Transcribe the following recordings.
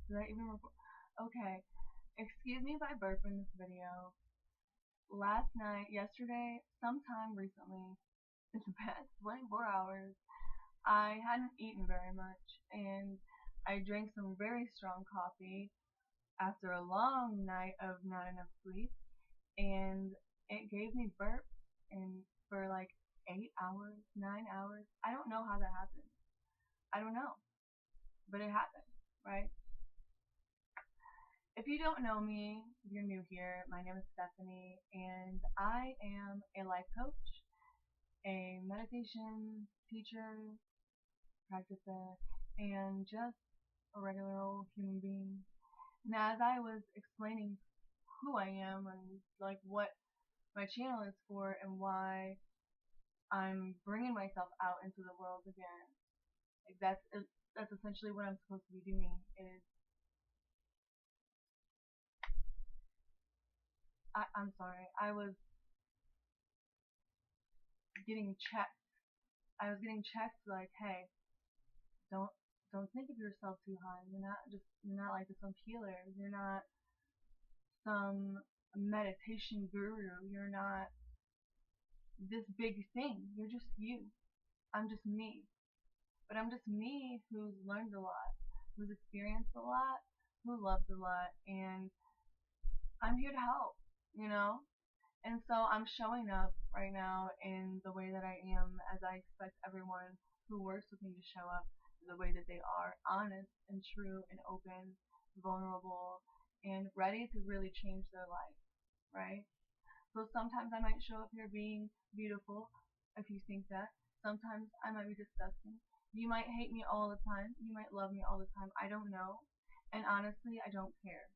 Did I even record? Okay. Excuse me if I burp in this video. Last night, yesterday, sometime recently, in the past 24 hours, I hadn't eaten very much and I drank some very strong coffee after a long night of not enough sleep, and it gave me burp and for like 8 hours, 9 hours. I don't know how that happened. I don't know, but it happened, right? If you don't know me, if you're new here, my name is Stephanie, and I am a life coach, a meditation teacher, practicer, and just a regular old human being. Now, as I was explaining who I am and like what my channel is for and why I'm bringing myself out into the world again, like that's essentially what I'm supposed to be doing. Is I'm sorry, I was getting checked. I was getting checked like, hey, don't don't think of yourself too high. You're not like some healer. You're not some meditation guru. You're not this big thing. You're just you. I'm just me. But I'm just me who's learned a lot, who's experienced a lot, who loves a lot, and I'm here to help, you know? And so I'm showing up right now in the way that I am, as I expect everyone who works with me to show up the way that they are, honest and true and open, vulnerable, and ready to really change their life, right? So sometimes I might show up here being beautiful, if you think that. Sometimes I might be disgusting. You might hate me all the time. You might love me all the time. I don't know. And honestly, I don't care.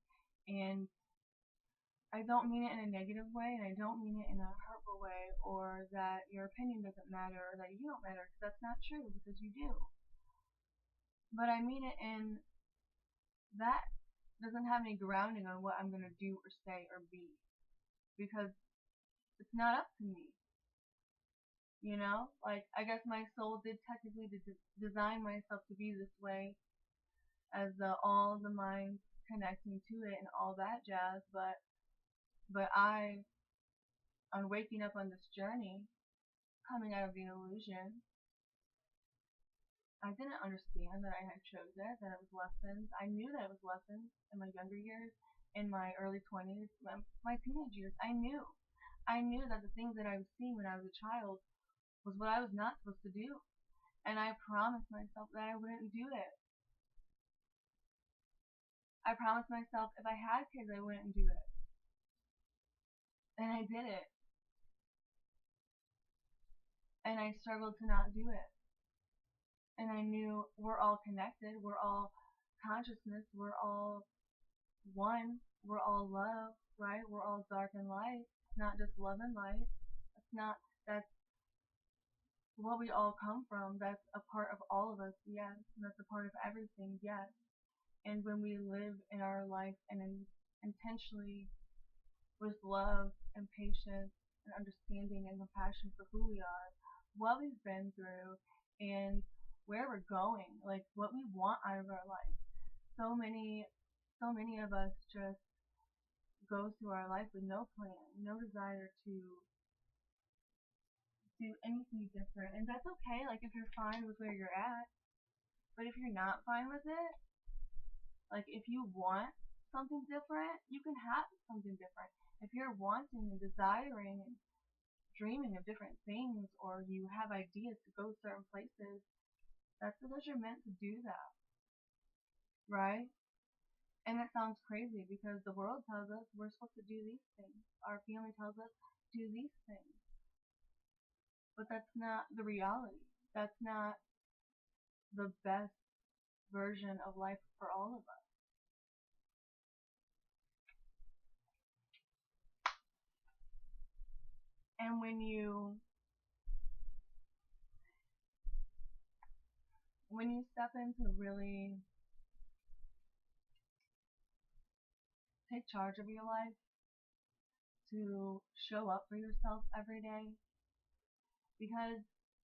And I don't mean it in a negative way, and I don't mean it in a hurtful way, or that your opinion doesn't matter, or that you don't matter, because that's not true, because you do. But I mean it in that doesn't have any grounding on what I'm going to do or say or be, because it's not up to me. You know, like I guess my soul did technically design myself to be this way, as all the minds connecting to it and all that jazz. But on waking up on this journey, coming out of the illusion, I didn't understand that I had chose it, that it was lessons. I knew that it was lessons in my younger years, in my early 20s, my teenage years. I knew that the things that I was seeing when I was a child was what I was not supposed to do. And I promised myself that I wouldn't do it. I promised myself if I had kids, I wouldn't do it. And I did it. And I struggled to not do it. And I knew we're all connected. We're all consciousness. We're all one. We're all love, right? We're all dark and light. It's not just love and light. That's what we all come from. That's a part of all of us, yes. And that's a part of everything, yes. And when we live in our life and intentionally with love and patience and understanding and compassion for who we are, what we've been through, and where we're going, like what we want out of our life. So many of us just go through our life with no plan, no desire to do anything different. And that's okay, like if you're fine with where you're at. But if you're not fine with it, like if you want something different, you can have something different. If you're wanting and desiring and dreaming of different things, or you have ideas to go certain places, that's because you're meant to do that, right? And it sounds crazy because the world tells us we're supposed to do these things. Our family tells us do these things. But that's not the reality. That's not the best version of life for all of us. And when you step into really take charge of your life, to show up for yourself every day, because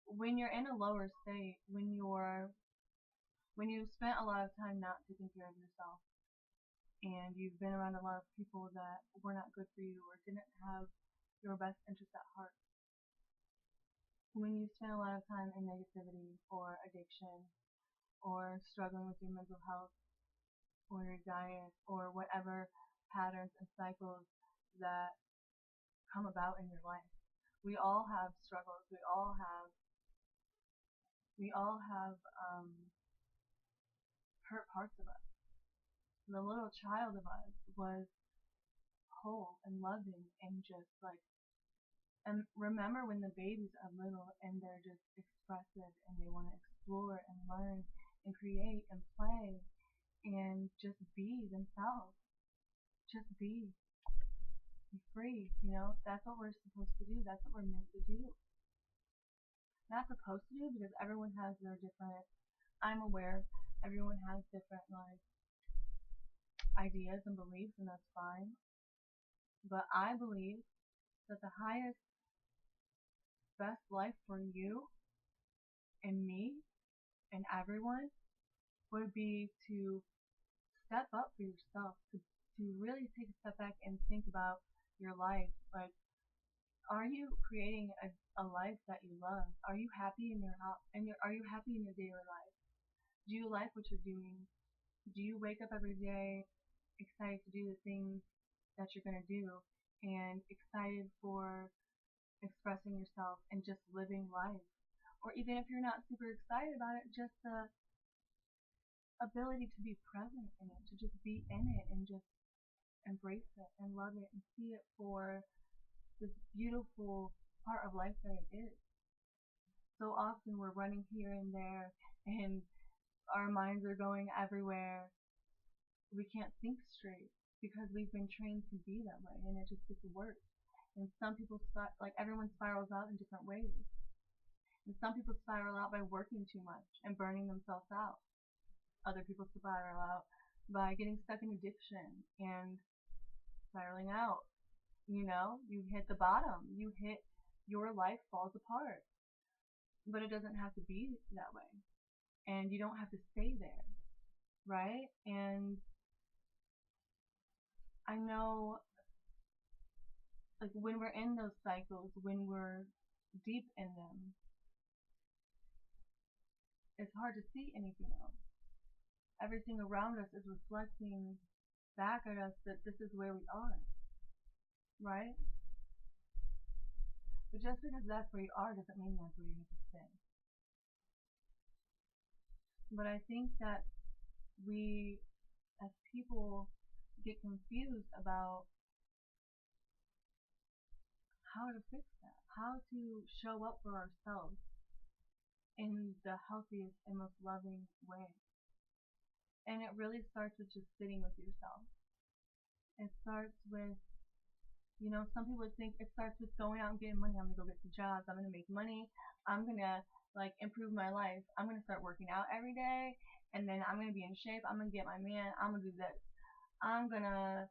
when you're in a lower state, when you've spent a lot of time not taking care of yourself, and you've been around a lot of people that were not good for you or didn't have your best interest at heart. When you spend a lot of time in negativity or addiction or struggling with your mental health or your diet or whatever patterns and cycles that come about in your life. We all have struggles. We all have hurt parts of us. The little child of us was whole and loving and just like, and remember when the babies are little and they're just expressive and they want to explore and learn and create and play and just be themselves. Just be free, that's what we're supposed to do. That's what we're meant to do. Not supposed to do because everyone has their different, I'm aware everyone has different like ideas and beliefs, and that's fine. But I believe that the highest, best life for you and me and everyone would be to step up for yourself, to really take a step back and think about your life. Like, are you creating a life that you love? Are you happy in your house? Are you happy in your daily life? Do you like what you're doing? Do you wake up every day excited to do the things that you're going to do and excited for expressing yourself and just living life? Or even if you're not super excited about it, just the ability to be present in it, to just be in it and just embrace it and love it and see it for this beautiful part of life that it is. So often we're running here and there and our minds are going everywhere. We can't think straight because we've been trained to be that way, and it just gets worse. And some people everyone spirals out in different ways. And some people spiral out by working too much and burning themselves out. Other people spiral out by getting stuck in addiction and spiraling out. You hit the bottom. Your life falls apart. But it doesn't have to be that way. And you don't have to stay there, right? And I know, like, when we're in those cycles, when we're deep in them, it's hard to see anything else. Everything around us is reflecting back at us that this is where we are, right? But just because that's where you are doesn't mean that's where you have to stay. But I think that we, as people, get confused about how to fix that, how to show up for ourselves in the healthiest and most loving way. And it really starts with just sitting with yourself. It starts with, some people would think it starts with going out and getting money. I'm going to go get some jobs. I'm going to make money. I'm going to improve my life. I'm going to start working out every day. And then I'm going to be in shape. I'm going to get my man. I'm going to do this. I'm going to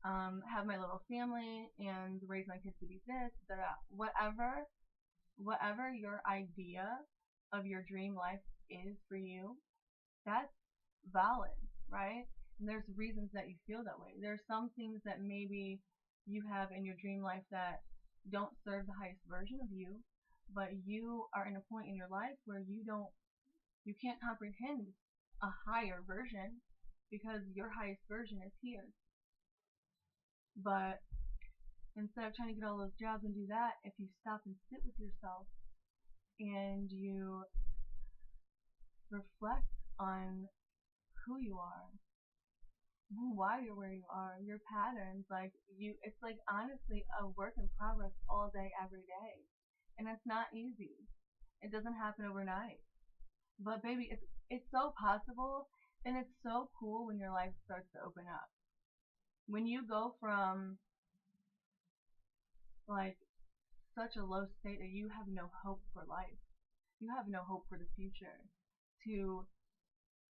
have my little family and raise my kids to be this, whatever your idea of your dream life is for you, that's valid, right? And there's reasons that you feel that way. There's some things that maybe you have in your dream life that don't serve the highest version of you, but you are in a point in your life where you can't comprehend a higher version because your highest version is here. But instead of trying to get all those jobs and do that, if you stop and sit with yourself and you reflect on who you are, why you're where you are, your patterns, it's like honestly a work in progress all day, every day. And it's not easy. It doesn't happen overnight. But baby, it's so possible, and it's so cool when your life starts to open up. When you go from like such a low state that you have no hope for life, you have no hope for the future, to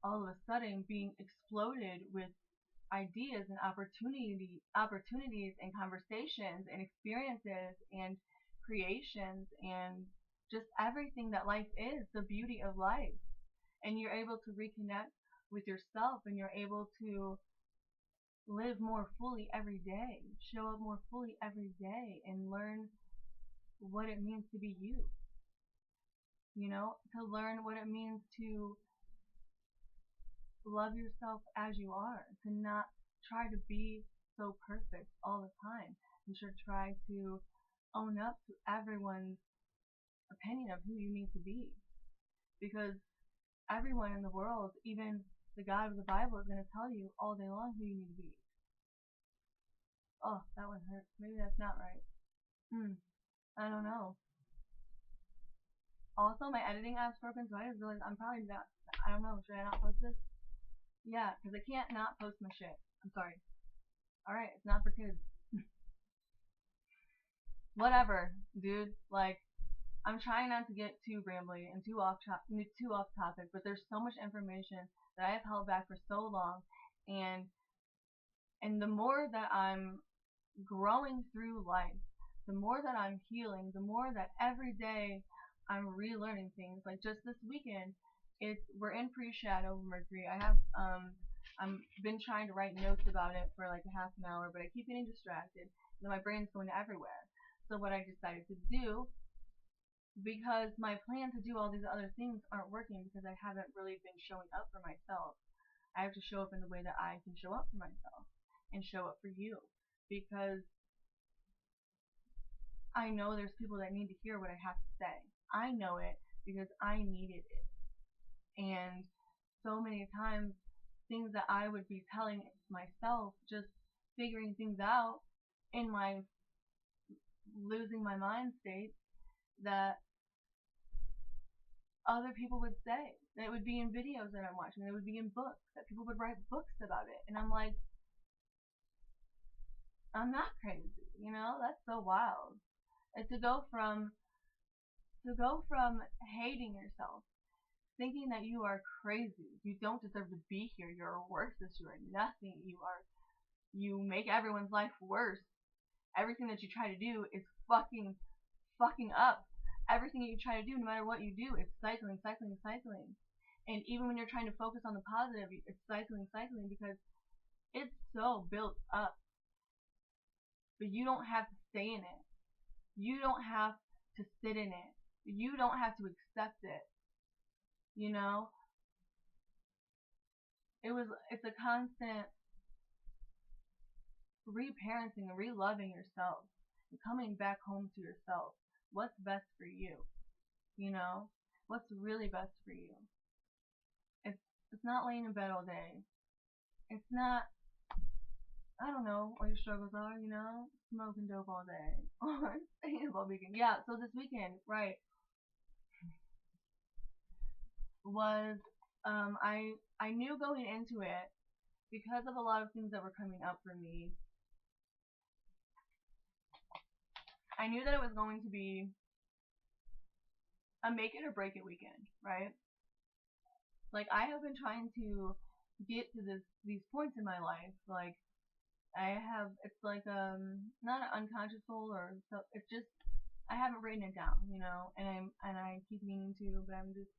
all of a sudden being exploded with ideas and opportunities and conversations and experiences and creations and just everything that life is, the beauty of life. And you're able to reconnect with yourself, and you're able to live more fully every day, show up more fully every day, and learn what it means to be you. You know, to learn what it means to love yourself as you are, to not try to be so perfect all the time, and to try to own up to everyone's opinion of who you need to be. Because everyone in the world, even the God of the Bible, is going to tell you all day long who you need to be. Oh, that one hurts. Maybe that's not right. I don't know. Also, my editing app's broken, so I just realized I'm probably not. I don't know. Should I not post this? Yeah, because I can't not post my shit. I'm sorry. Alright, it's not for kids. Whatever, dude. Like, I'm trying not to get too rambly and too off topic, but there's so much information that I have held back for so long, and the more that I'm growing through life, the more that I'm healing, the more that every day I'm relearning things. Like just this weekend, we're in pre-shadow Mercury. I'm been trying to write notes about it for like a half an hour, but I keep getting distracted, and then my brain's going everywhere. So what I decided to do, because my plan to do all these other things aren't working because I haven't really been showing up for myself, I have to show up in the way that I can show up for myself and show up for you, because I know there's people that need to hear what I have to say. I know it because I needed it. And so many times, things that I would be telling myself, just figuring things out in my losing my mind state, that other people would say. That it would be in videos that I'm watching, it would be in books, that people would write books about it. And I'm like, I'm not crazy, you know? That's so wild. And to go from hating yourself, thinking that you are crazy, you don't deserve to be here, you're worthless, you are nothing, you make everyone's life worse. Everything that you try to do is fucking up. Everything that you try to do, no matter what you do, it's cycling. And even when you're trying to focus on the positive, it's cycling because it's so built up. But you don't have to stay in it. You don't have to sit in it. You don't have to accept it. You know? It's a constant reparenting and reloving yourself and coming back home to yourself. What's best for you? You know? What's really best for you? It's not laying in bed all day. It's not, I don't know what your struggles are, you know? Smoking dope all day. Or staying up all weekend. Yeah, so this weekend, right, was, I knew going into it, because of a lot of things that were coming up for me, I knew that it was going to be a make it or break it weekend, right? Like, I have been trying to get to these points in my life. Like, it's like not an unconscious goal, or so, it's just I haven't written it down, you know, and I keep meaning to, but I'm just,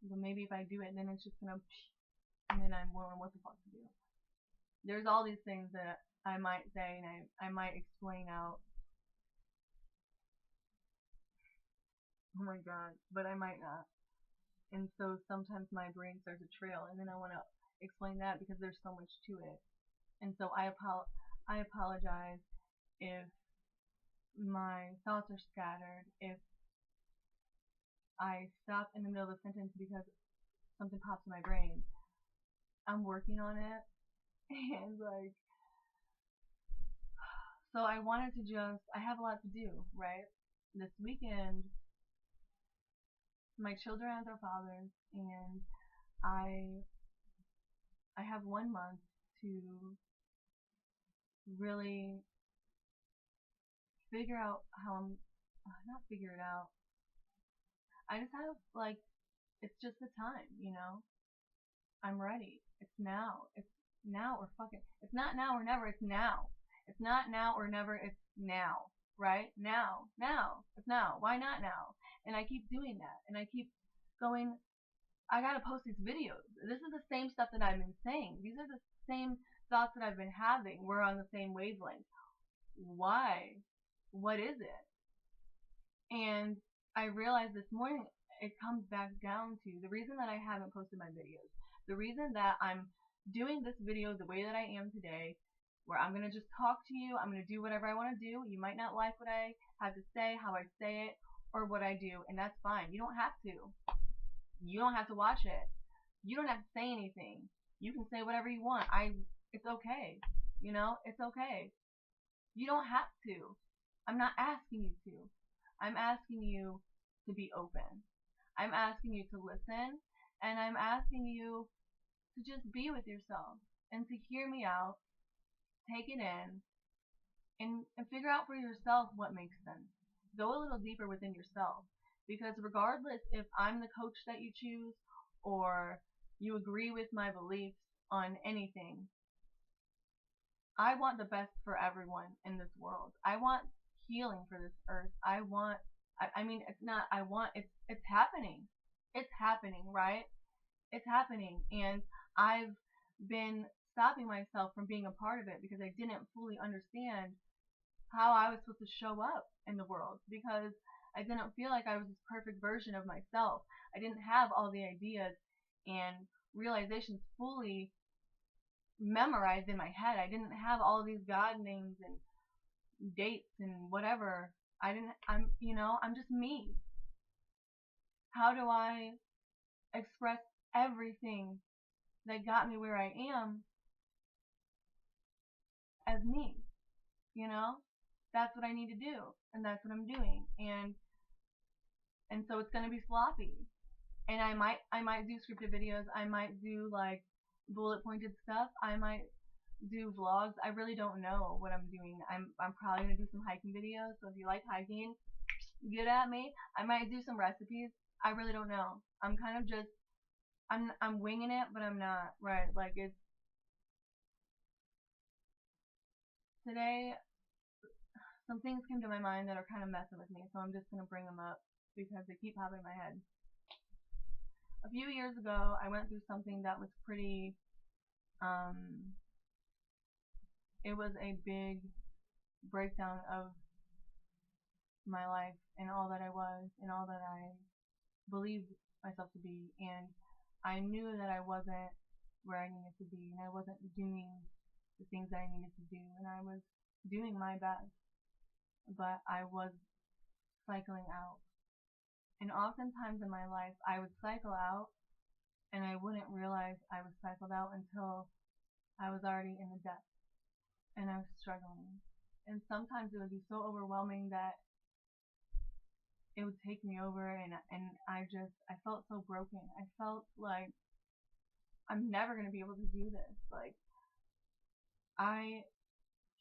well, maybe if I do it, then it's just gonna, and then I'm wondering what the fuck to do. There's all these things that I might say, and I might explain out. Oh my god, but I might not. And so sometimes my brain starts to trail, and then I want to explain that because there's so much to it. And so I apologize if my thoughts are scattered, if I stop in the middle of a sentence because something pops in my brain. I'm working on it, and like, so I wanted to I have a lot to do, right? This weekend, my children are at their father's, and I have 1 month to really figure out how not figure it out. I just have, like, it's just the time, you know? I'm ready. It's now. It's now or fucking, it's not now or never, it's now. It's not now or never, it's now. Right? Now. It's now. Why not now? And I keep doing that. And I keep going, I gotta post these videos. This is the same stuff that I've been saying. These are the same thoughts that I've been having. We're on the same wavelength. Why? What is it? And I realized this morning it comes back down to the reason that I haven't posted my videos. The reason that I'm doing this video the way that I am today, where I'm going to just talk to you, I'm going to do whatever I want to do. You might not like what I have to say, how I say it, or what I do, and that's fine. You don't have to. You don't have to watch it. You don't have to say anything. You can say whatever you want. It's okay. You know, it's okay. You don't have to. I'm not asking you to. I'm asking you to be open. I'm asking you to listen, and I'm asking you to just be with yourself and to hear me out, take it in, and figure out for yourself what makes sense. Go a little deeper within yourself, because regardless if I'm the coach that you choose or you agree with my beliefs on anything, I want the best for everyone in this world. I want healing for this earth. I mean, it's not, it's happening. It's happening, right? It's happening. And I've been stopping myself from being a part of it because I didn't fully understand how I was supposed to show up in the world, because I didn't feel like I was this perfect version of myself. I didn't have all the ideas and realizations fully memorized in my head. I didn't have all these God names and dates and whatever. I'm just me. How do I express everything that got me where I am as me? You know? That's what I need to do, and that's what I'm doing. And so it's gonna be sloppy. And I might do scripted videos, I might do like bullet pointed stuff, I might do vlogs. I really don't know what I'm doing. I'm probably gonna do some hiking videos, so if you like hiking, get at me. I might do some recipes. I really don't know. I'm kind of just I'm winging it, but I'm not, right? Like, it's today some things came to my mind that are kind of messing with me, so I'm just gonna bring them up because they keep popping in my head. A few years ago, I went through something that was pretty it was a big breakdown of my life and all that I was and all that I believed myself to be, and I knew that I wasn't where I needed to be, and I wasn't doing the things that I needed to do, and I was doing my best, but I was cycling out. And oftentimes in my life, I would cycle out, and I wouldn't realize I was cycled out until I was already in the depths, and I was struggling. And sometimes it would be so overwhelming that it would take me over, and I felt so broken. I felt like I'm never gonna be able to do this. Like, I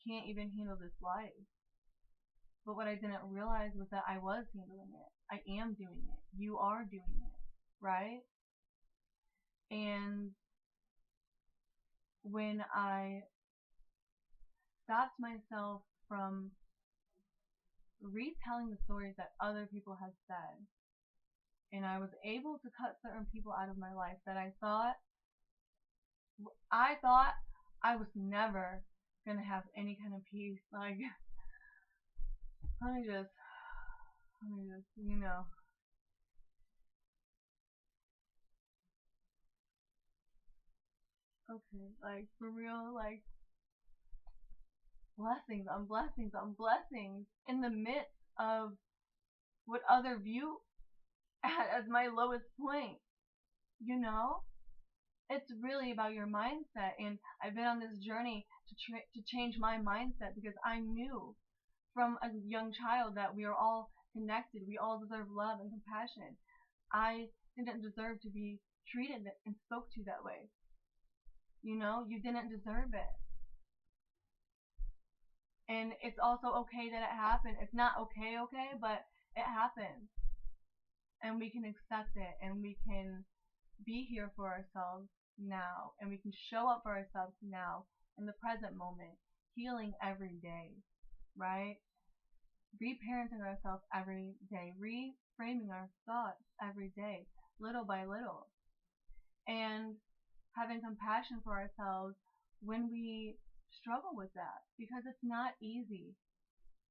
can't even handle this life. But what I didn't realize was that I was handling it. I am doing it. You are doing it, right? And when I stopped myself from retelling the stories that other people had said, and I was able to cut certain people out of my life that I thought I was never gonna have any kind of peace. Like, let me just, okay, like, for real, like, blessings on blessings on blessings in the midst of what other view as my lowest point, you know? It's really about your mindset, and I've been on this journey to change my mindset, because I knew from a young child that we are all connected. We all deserve love and compassion. I didn't deserve to be treated and spoke to that way. You know, you didn't deserve it. And it's also okay that it happened. It's not okay, but it happened. And we can accept it, and we can be here for ourselves now, and we can show up for ourselves now in the present moment, healing every day, right? Reparenting ourselves every day, reframing our thoughts every day, little by little. and having compassion for ourselves when we struggle with that, because it's not easy.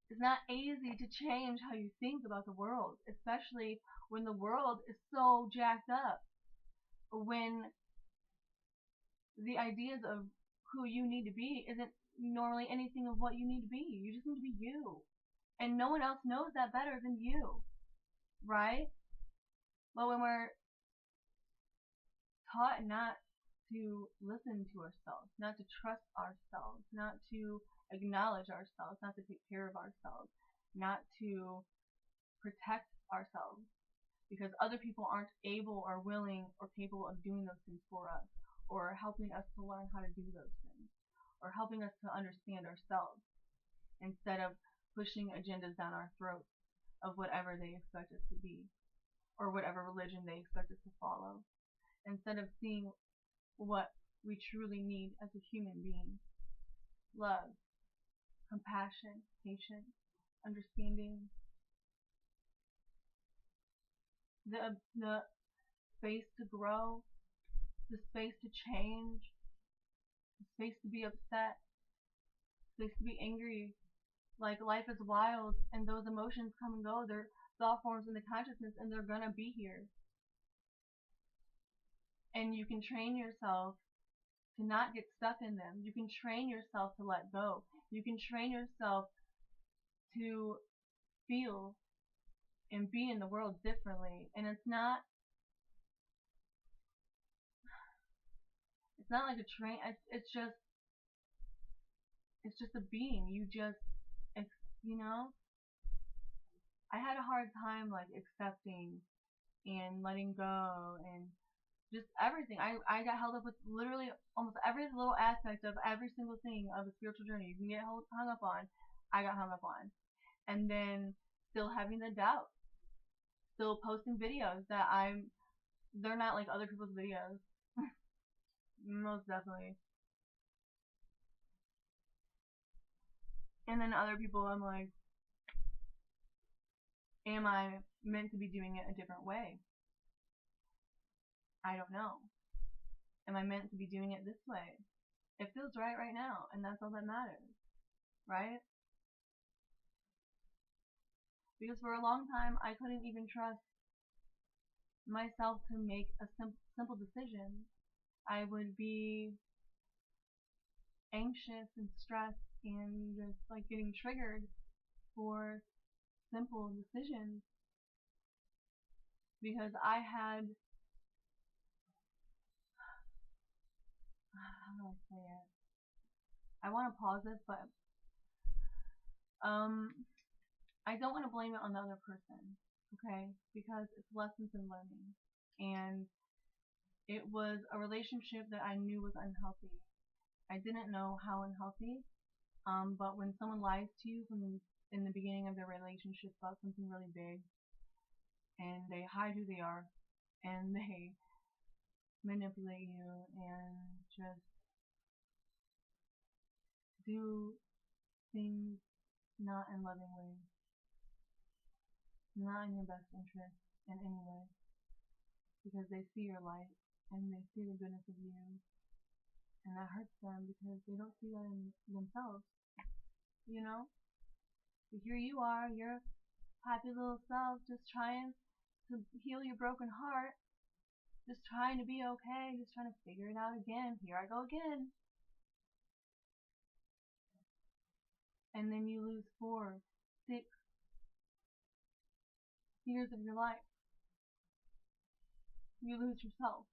It's not easy to change how you think about the world, especially when the world is so jacked up. When the ideas of who you need to be isn't normally anything of what you need to be. You just need to be you. And no one else knows that better than you, right? But when we're taught not to listen to ourselves, not to trust ourselves, not to acknowledge ourselves, not to take care of ourselves, not to protect ourselves, because other people aren't able or willing or capable of doing those things for us, or helping us to learn how to do those things, or helping us to understand ourselves, instead of pushing agendas down our throats of whatever they expect us to be, or whatever religion they expect us to follow, instead of seeing what we truly need as a human being: love, compassion, patience, understanding, the space to grow, the space to change, the space to be upset, space to be angry. Like, life is wild, and those emotions come and go. They're thought forms in the consciousness, and they're gonna be here. And you can train yourself to not get stuck in them. You can train yourself to let go. You can train yourself to feel and be in the world differently. And it's not like a train. It's just a being. You know, I had a hard time like accepting and letting go and just everything. I got held up with literally almost every little aspect of every single thing of a spiritual journey you can get hung up on. I got hung up on. And then still having the doubt, still posting videos that they're not like other people's videos. Most definitely. And then other people, I'm like, am I meant to be doing it a different way? I don't know. Am I meant to be doing it this way? It feels right now, and that's all that matters, right? Because for a long time, I couldn't even trust myself to make a simple decision. I would be anxious and stressed and just like getting triggered for simple decisions, because I had, how do I say it? I want to pause this, but I don't want to blame it on the other person, okay? Because it's lessons in learning, and it was a relationship that I knew was unhealthy. I didn't know how unhealthy, but when someone lies to you in the beginning of their relationship about something really big, and they hide who they are, and they manipulate you, and just do things not in loving ways, not in your best interest in any way, because they see your light, and they see the goodness of you, and that hurts them because they don't see that in themselves, you know? But here you are, your happy little self, just trying to heal your broken heart, just trying to be okay, just trying to figure it out again. Here I go again. And then you lose 4, 6 years of your life. You lose yourself.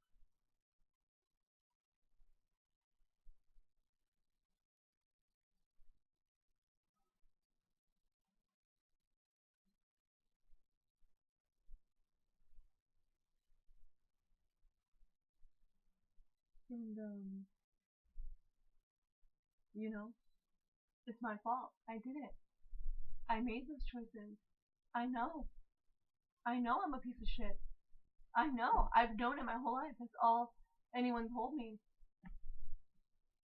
And, you know, it's my fault. I did it. I made those choices. I know. I know I'm a piece of shit. I know. I've known it my whole life. That's all anyone told me.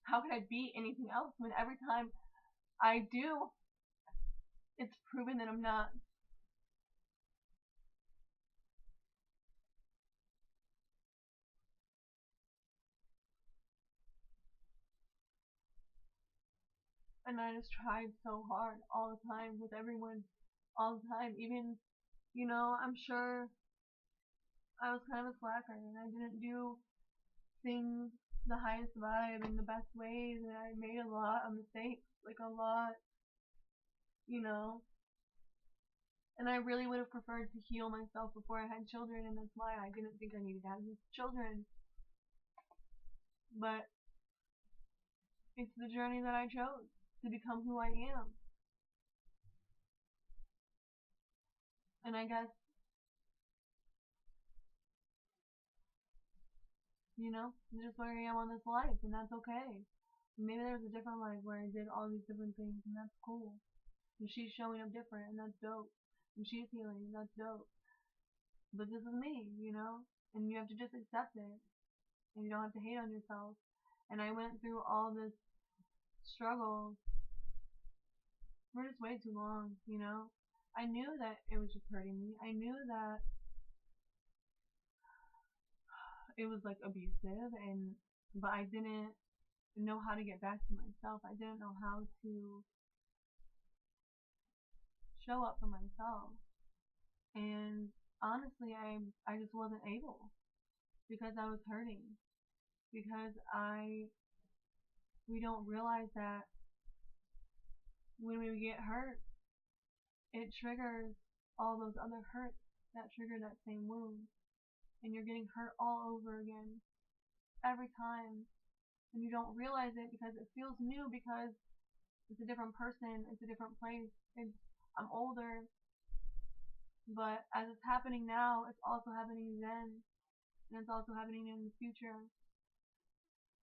How could I be anything else when every time I do, it's proven that I'm not? And I just tried so hard all the time with everyone, all the time. Even, I'm sure I was kind of a slacker and I didn't do things the highest vibe in the best ways, and I made a lot of mistakes, like a lot, you know. And I really would have preferred to heal myself before I had children, and that's why I didn't think I needed to have children. But it's the journey that I chose to become who I am. And I guess, it's just where I am on this life, and that's okay. Maybe there's a different life where I did all these different things, and that's cool. And she's showing up different, and that's dope. And she's healing, and that's dope. But this is me. And you have to just accept it. And you don't have to hate on yourself. And I went through all this struggle for just way too long. I knew that it was just hurting me. I knew that it was like abusive, but I didn't know how to get back to myself. I didn't know how to show up for myself. And honestly, I just wasn't able because I was hurting. Because we don't realize that when we get hurt, it triggers all those other hurts that trigger that same wound. And you're getting hurt all over again every time. And you don't realize it because it feels new, because it's a different person, it's a different place. I'm older, but as it's happening now, it's also happening then, and it's also happening in the future.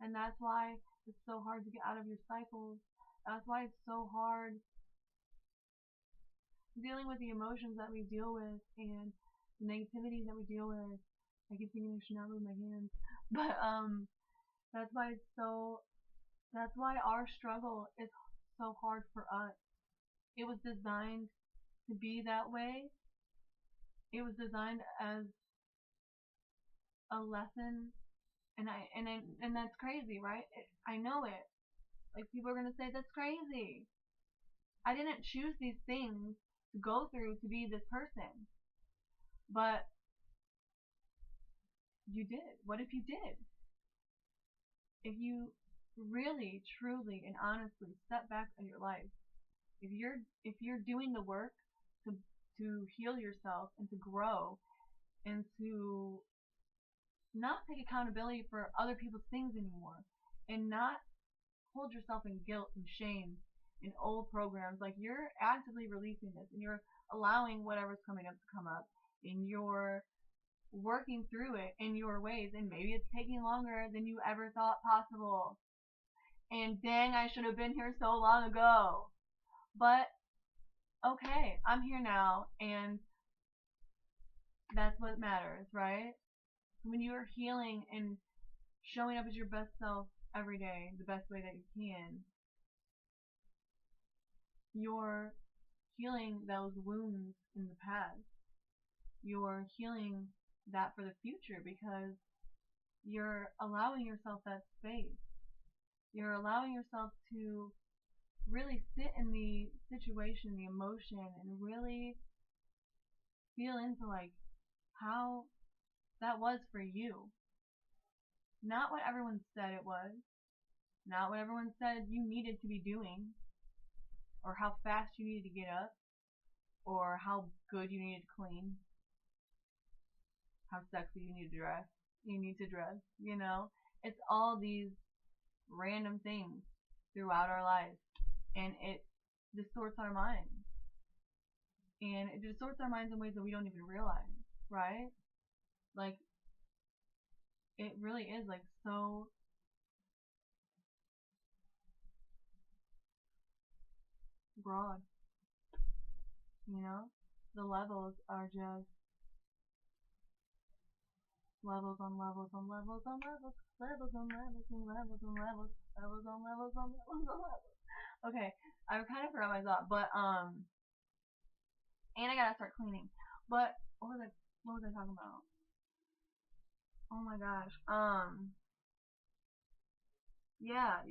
And that's why it's so hard to get out of your cycles. That's why it's so hard dealing with the emotions that we deal with and the negativity that we deal with. I keep thinking I should not move my hands, but that's why that's why our struggle is so hard for us. It was designed to be that way. It was designed as a lesson, and that's crazy, right? I know it. Like, people are gonna say that's crazy. I didn't choose these things to go through to be this person, but you did. What if you did? If you really, truly, and honestly step back in your life, if you're doing the work to heal yourself and to grow and to not take accountability for other people's things anymore, and not hold yourself in guilt and shame in old programs, like, you're actively releasing this and you're allowing whatever's coming up to come up, and you're working through it in your ways, and maybe it's taking longer than you ever thought possible. And dang, I should have been here so long ago. But okay, I'm here now, and that's what matters, right? When you are healing and showing up as your best self every day, the best way that you can, you're healing those wounds in the past. You're healing that for the future, because you're allowing yourself that space. You're allowing yourself to really sit in the situation, the emotion, and really feel into, like, how that was for you. Not what everyone said it was. Not what everyone said you needed to be doing, or how fast you needed to get up, or how good you needed to clean, how sexy you need to dress. It's all these random things throughout our lives, and it distorts our minds. And it distorts our minds in ways that we don't even realize, right? Like, it really is, like, so broad. The levels are just levels on levels on levels on levels, levels on levels on levels on levels, levels on levels on levels on levels. Okay, I kind of forgot my thought, but and I gotta start cleaning. But what was I talking about? Oh my gosh. Yeah.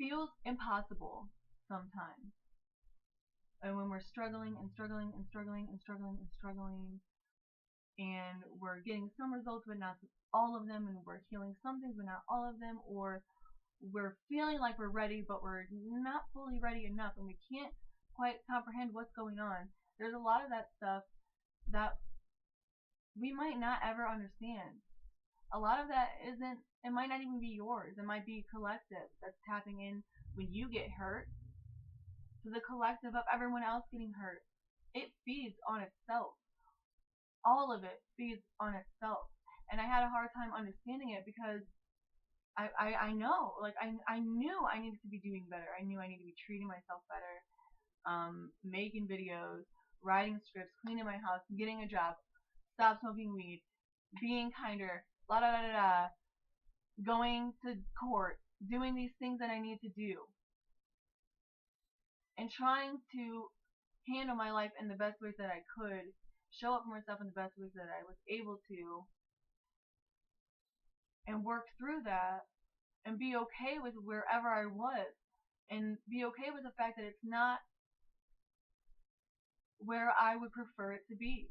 feels impossible sometimes. And when we're struggling and struggling and struggling and struggling and struggling, and we're getting some results but not all of them, and we're healing some things but not all of them, or we're feeling like we're ready but we're not fully ready enough, and we can't quite comprehend what's going on. There's a lot of that stuff that we might not ever understand. A lot of that isn't, it might not even be yours. It might be collective that's tapping in when you get hurt to the collective of everyone else getting hurt. It feeds on itself. All of it feeds on itself. And I had a hard time understanding it because I know, like, I knew I needed to be doing better. I knew I needed to be treating myself better, making videos, writing scripts, cleaning my house, getting a job, stop smoking weed, being kinder, la da da da da, going to court, doing these things that I need to do, and trying to handle my life in the best ways that I could, show up for myself in the best ways that I was able to, and work through that, and be okay with wherever I was, and be okay with the fact that it's not where I would prefer it to be,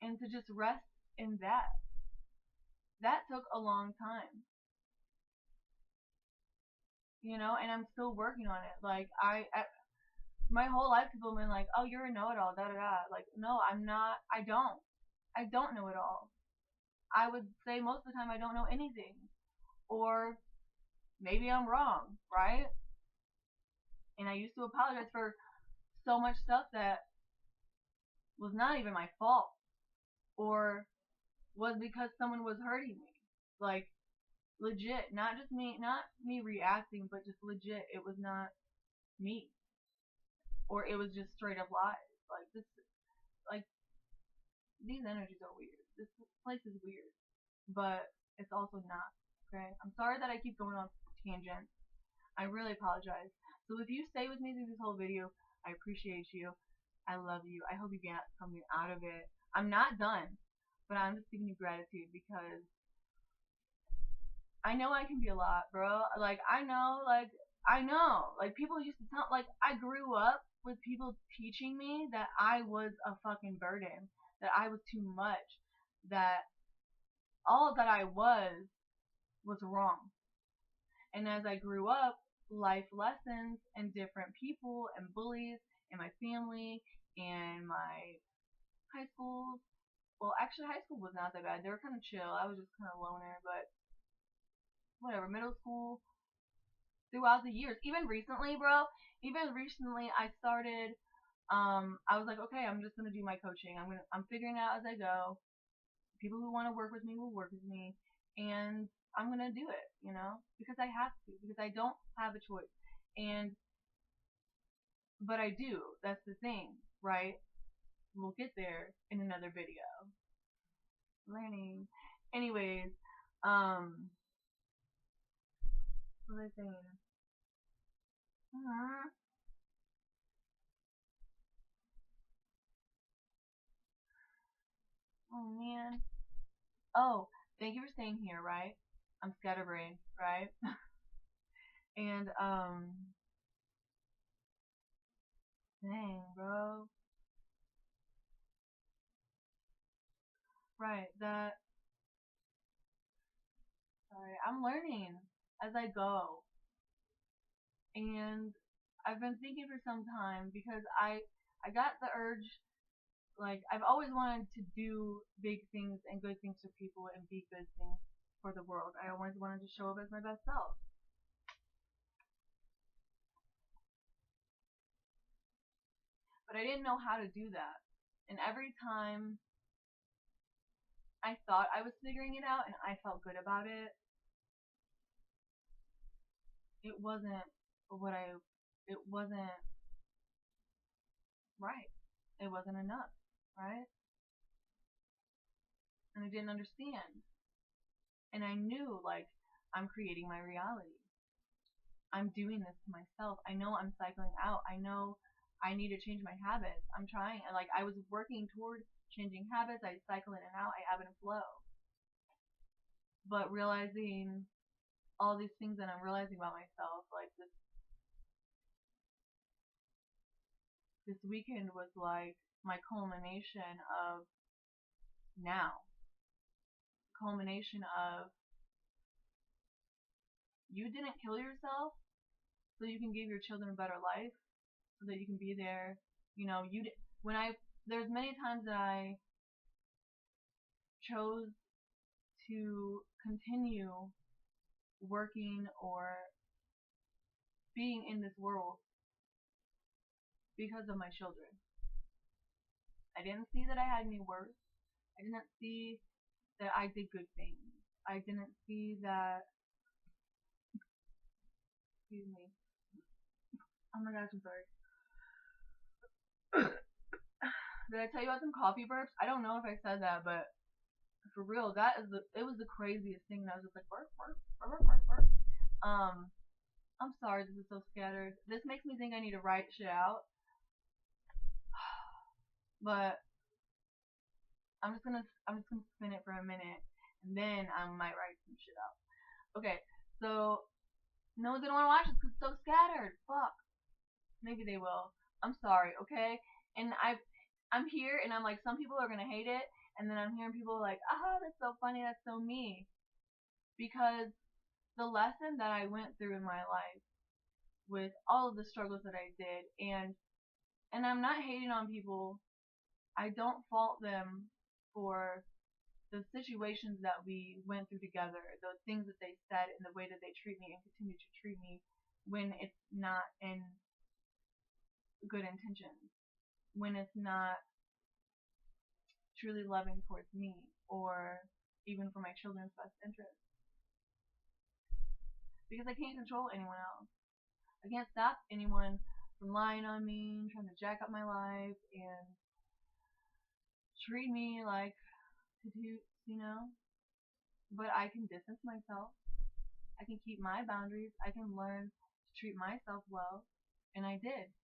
and to just rest in that. That took a long time, and I'm still working on it. Like, my whole life people have been like, oh, you're a know-it-all, da da da. Like, no, I'm not. I don't know it all. I would say most of the time I don't know anything, or maybe I'm wrong, right? And I used to apologize for so much stuff that was not even my fault, or was because someone was hurting me. Like, legit, not me reacting, but just legit, it was not me, or it was just straight up lies. Like, these energies are weird. This place is weird, but it's also not. Okay, I'm sorry that I keep going on tangents. I really apologize. So if you stay with me through this whole video, I appreciate you. I love you. I hope you get something out of it. I'm not done, but I'm just giving you gratitude because I know I can be a lot, bro. Like, I know, like, people used to tell, like, I grew up with people teaching me that I was a fucking burden, that I was too much, that all that I was wrong. And as I grew up, life lessons and different people and bullies in my family and my high school. Well, actually, high school was not that bad. They were kind of chill. I was just kind of loner, but whatever. Middle school, throughout the years, even recently, bro. Even recently, I started. I was like, okay, I'm just gonna do my coaching. I'm figuring it out as I go. People who want to work with me will work with me, and I'm gonna do it, because I have to, because I don't have a choice. But I do. That's the thing, right? We'll get there in another video. Learning. Anyways, what was I saying? Oh man. Oh, thank you for staying here, right? I'm scatterbrained, right? And dang, bro. Right, sorry, I'm learning as I go. And I've been thinking for some time because I got the urge, like, I've always wanted to do big things and good things for people and be good things for the world. I always wanted to show up as my best self. But I didn't know how to do that. And every time I thought I was figuring it out and I felt good about it, it wasn't what I, it wasn't right. It wasn't enough, right? And I didn't understand. And I knew, like, I'm creating my reality. I'm doing this to myself. I know I'm cycling out. I know I need to change my habits. I'm trying. Like, I was working toward changing habits. I cycle in and out. I ebb and flow. But realizing all these things that I'm realizing about myself. Like this weekend was like my culmination of now. Culmination of you didn't kill yourself so you can give your children a better life, so that you can be there. You know, there's many times that I chose to continue working or being in this world because of my children. I didn't see that I had any worth. I didn't see that I did good things. I didn't see that. Excuse me. Oh my gosh, I'm sorry. Did I tell you about some coffee burps? I don't know if I said that, but for real, it was the craziest thing. And I was just like, burp, burp, burp, burp, burp. I'm sorry, this is so scattered. This makes me think I need to write shit out. But I'm just gonna spin it for a minute, and then I might write some shit out. Okay, so no one's gonna want to watch this because it's so scattered. Fuck. Maybe they will. I'm sorry, okay? And I'm here, and I'm like, some people are gonna hate it, and then I'm hearing people like, that's so funny, that's so me, because the lesson that I went through in my life with all of the struggles that I did, and I'm not hating on people. I don't fault them for the situations that we went through together, the things that they said, and the way that they treat me and continue to treat me when it's not in good intentions, when it's not truly loving towards me or even for my children's best interest. Because I can't control anyone else. I can't stop anyone from lying on me, trying to jack up my life, and treat me like you know. But I can distance myself. I can keep my boundaries. I can learn to treat myself well. And I did.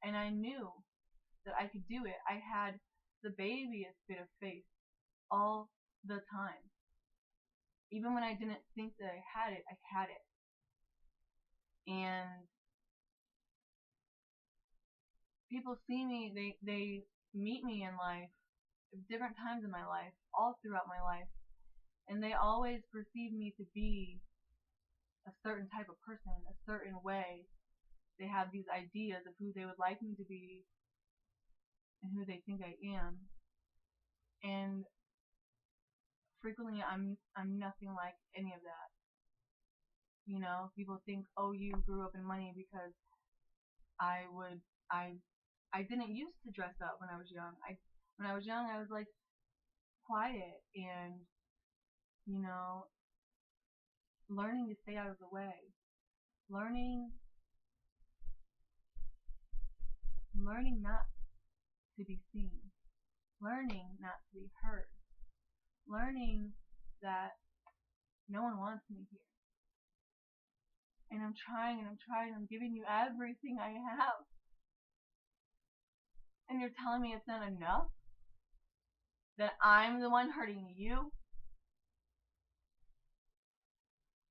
And I knew that I could do it. I had the babyest bit of faith all the time. Even when I didn't think that I had it, I had it. And people see me, they meet me in life, different times in my life, all throughout my life, and they always perceive me to be a certain type of person, a certain way. They have these ideas of who they would like me to be and who they think I am. And frequently I'm nothing like any of that. You know, people think, oh, you grew up in money, because I didn't used to dress up when I was young. When I was young, I was like quiet and, you know, learning to stay out of the way, learning not to be seen, learning not to be heard, learning that no one wants me here. And I'm trying, I'm giving you everything I have. And you're telling me it's not enough? That I'm the one hurting you?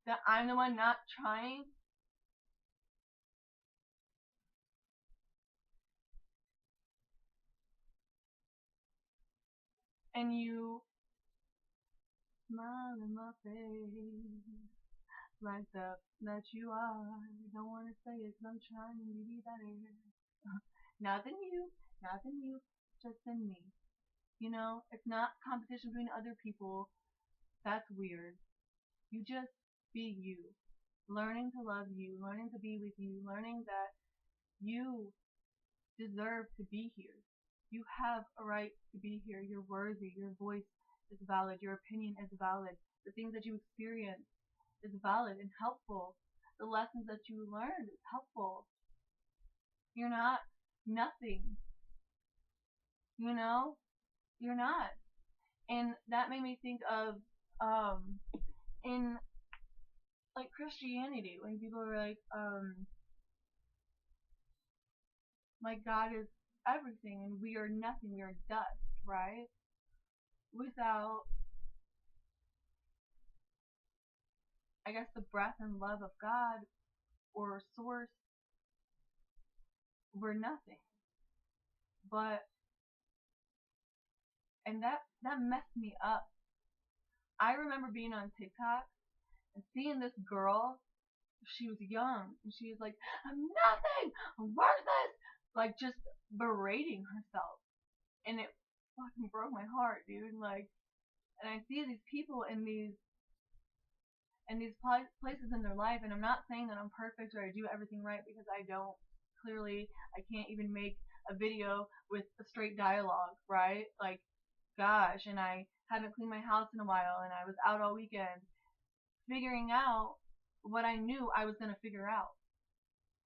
That I'm the one not trying? And you smile in my face like that you are. I don't want to say it because I'm trying to be better. Not in you, just in me. You know, it's not competition between other people. That's weird. You just be you. Learning to love you, learning to be with you, learning that you deserve to be here. You have a right to be here. You're worthy. Your voice is valid. Your opinion is valid. The things that you experience is valid and helpful. The lessons that you learned is helpful. You're not nothing. You know? You're not. And that made me think of in like Christianity, when people are like God is everything and we are nothing, we are dust, right? Without I guess the breath and love of God or source were nothing. But, and that messed me up. I remember being on TikTok and seeing this girl. She was young and she was like, I'm nothing, I'm worthless, like just berating herself. And it fucking broke my heart, dude. Like, and I see these people in these places in their life, and I'm not saying that I'm perfect or I do everything right, because I don't. Clearly, I can't even make a video with a straight dialogue, right? Like, gosh, and I haven't cleaned my house in a while, and I was out all weekend figuring out what I knew I was going to figure out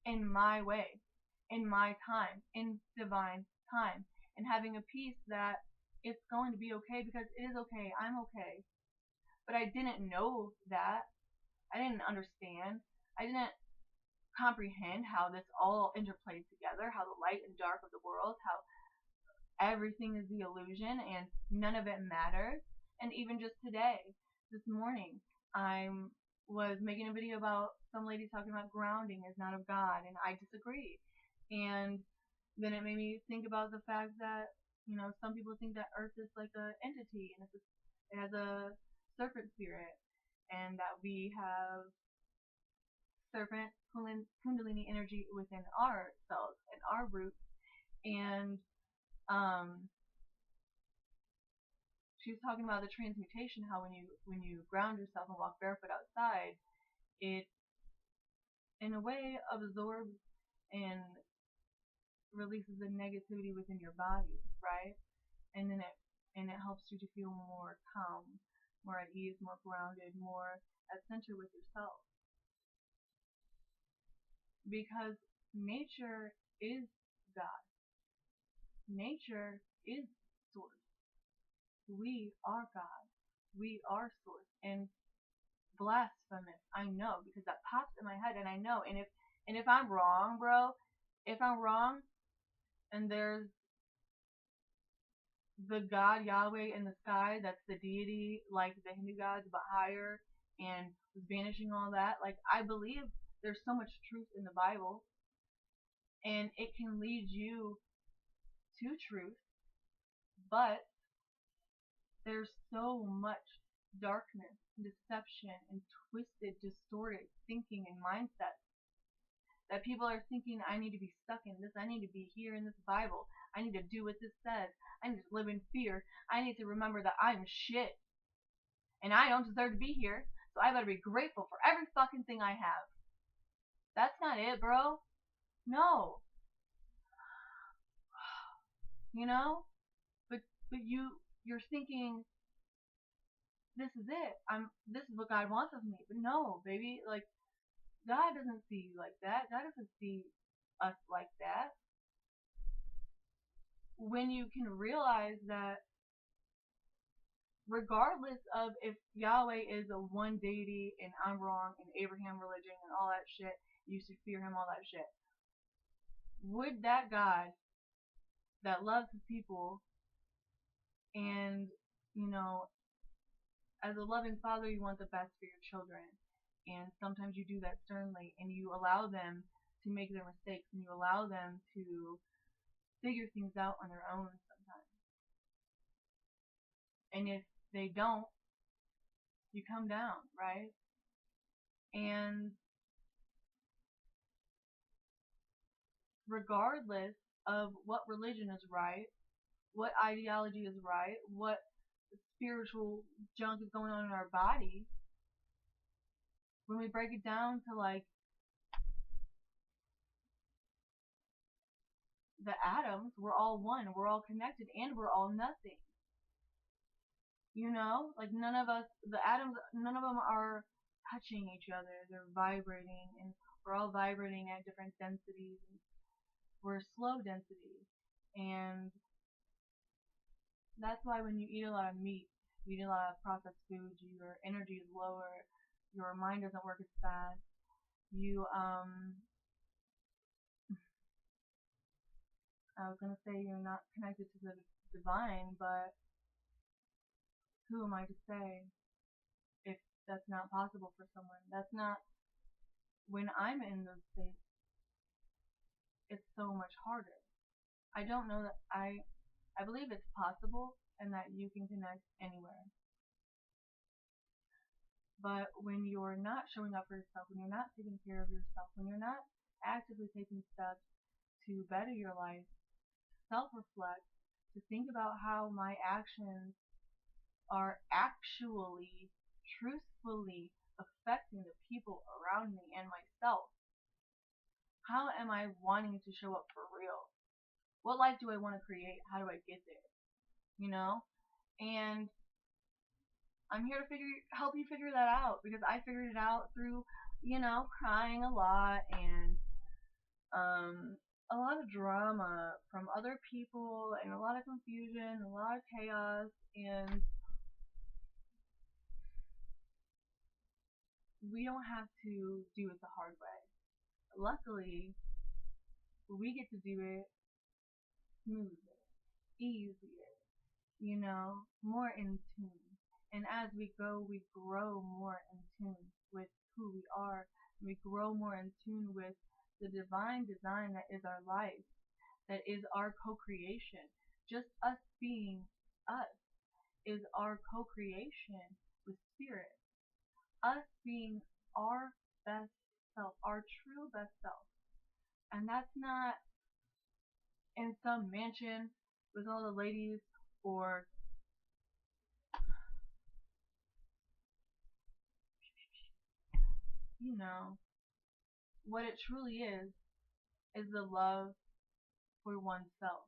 in my way, in my time, in divine time, and having a peace that it's going to be okay, because it is okay. I'm okay. But I didn't know that. I didn't understand. I didn't comprehend how this all interplays together, how the light and dark of the world, how everything is the illusion and none of it matters. And even just today, this morning, I was making a video about some lady talking about grounding is not of God, and I disagree. And then it made me think about the fact that, some people think that Earth is like an entity, and it has a serpent spirit, and that we have serpent kundalini energy within ourselves and our roots. And she was talking about the transmutation, how when you ground yourself and walk barefoot outside, it in a way absorbs and releases the negativity within your body, right? And then it helps you to feel more calm, more at ease, more grounded, more at center with yourself. Because nature is God. Nature is source. We are God. We are source. And blasphemous, I know, because that pops in my head, and I know. And if I'm wrong, bro, if I'm wrong, and there's the God Yahweh in the sky, that's the deity, like the Hindu gods, but higher, and banishing all that, like, I believe there's so much truth in the Bible, and it can lead you to truth, but there's so much darkness, deception, and twisted, distorted thinking and mindset that people are thinking, I need to be stuck in this, I need to be here in this Bible, I need to do what this says, I need to live in fear, I need to remember that I'm shit, and I don't deserve to be here, so I better be grateful for every fucking thing I have. That's not it, bro. No. But you're thinking, this is it. This is what God wants of me. But no, baby, like, God doesn't see you like that. God doesn't see us like that. When you can realize that regardless of if Yahweh is a one deity and I'm wrong and Abraham religion and all that shit, you should fear him, all that shit. Would that God that loves his people and, as a loving father, you want the best for your children, and sometimes you do that sternly, and you allow them to make their mistakes, and you allow them to figure things out on their own sometimes. And if they don't, you come down, right? And regardless of what religion is right, what ideology is right, what spiritual junk is going on in our body, when we break it down to like the atoms, we're all one, we're all connected, and we're all nothing. Like none of us, the atoms, none of them are touching each other. They're vibrating, and we're all vibrating at different densities. And we're slow density, and that's why when you eat a lot of meat, you eat a lot of processed foods, your energy is lower, your mind doesn't work as fast. I was gonna say you're not connected to the divine, but who am I to say? If That's not possible for someone. That's not, when I'm in those states, it's so much harder. I don't know that I believe it's possible and that you can connect anywhere. But when you're not showing up for yourself, when you're not taking care of yourself, when you're not actively taking steps to better your life, self-reflect, to think about how my actions are actually, truthfully affecting the people around me and myself. How am I wanting to show up for real? What life do I want to create? How do I get there? You know? And I'm here to help you figure that out, because I figured it out through, crying a lot and a lot of drama from other people and a lot of confusion, a lot of chaos, and we don't have to do it the hard way. Luckily, we get to do it smoother, easier, more in tune. And as we go, we grow more in tune with who we are. We grow more in tune with the divine design that is our life, that is our co-creation. Just us being us is our co-creation with spirit. Us being our best self, our true best self. And that's not in some mansion with all the ladies, or what it truly is the love for oneself,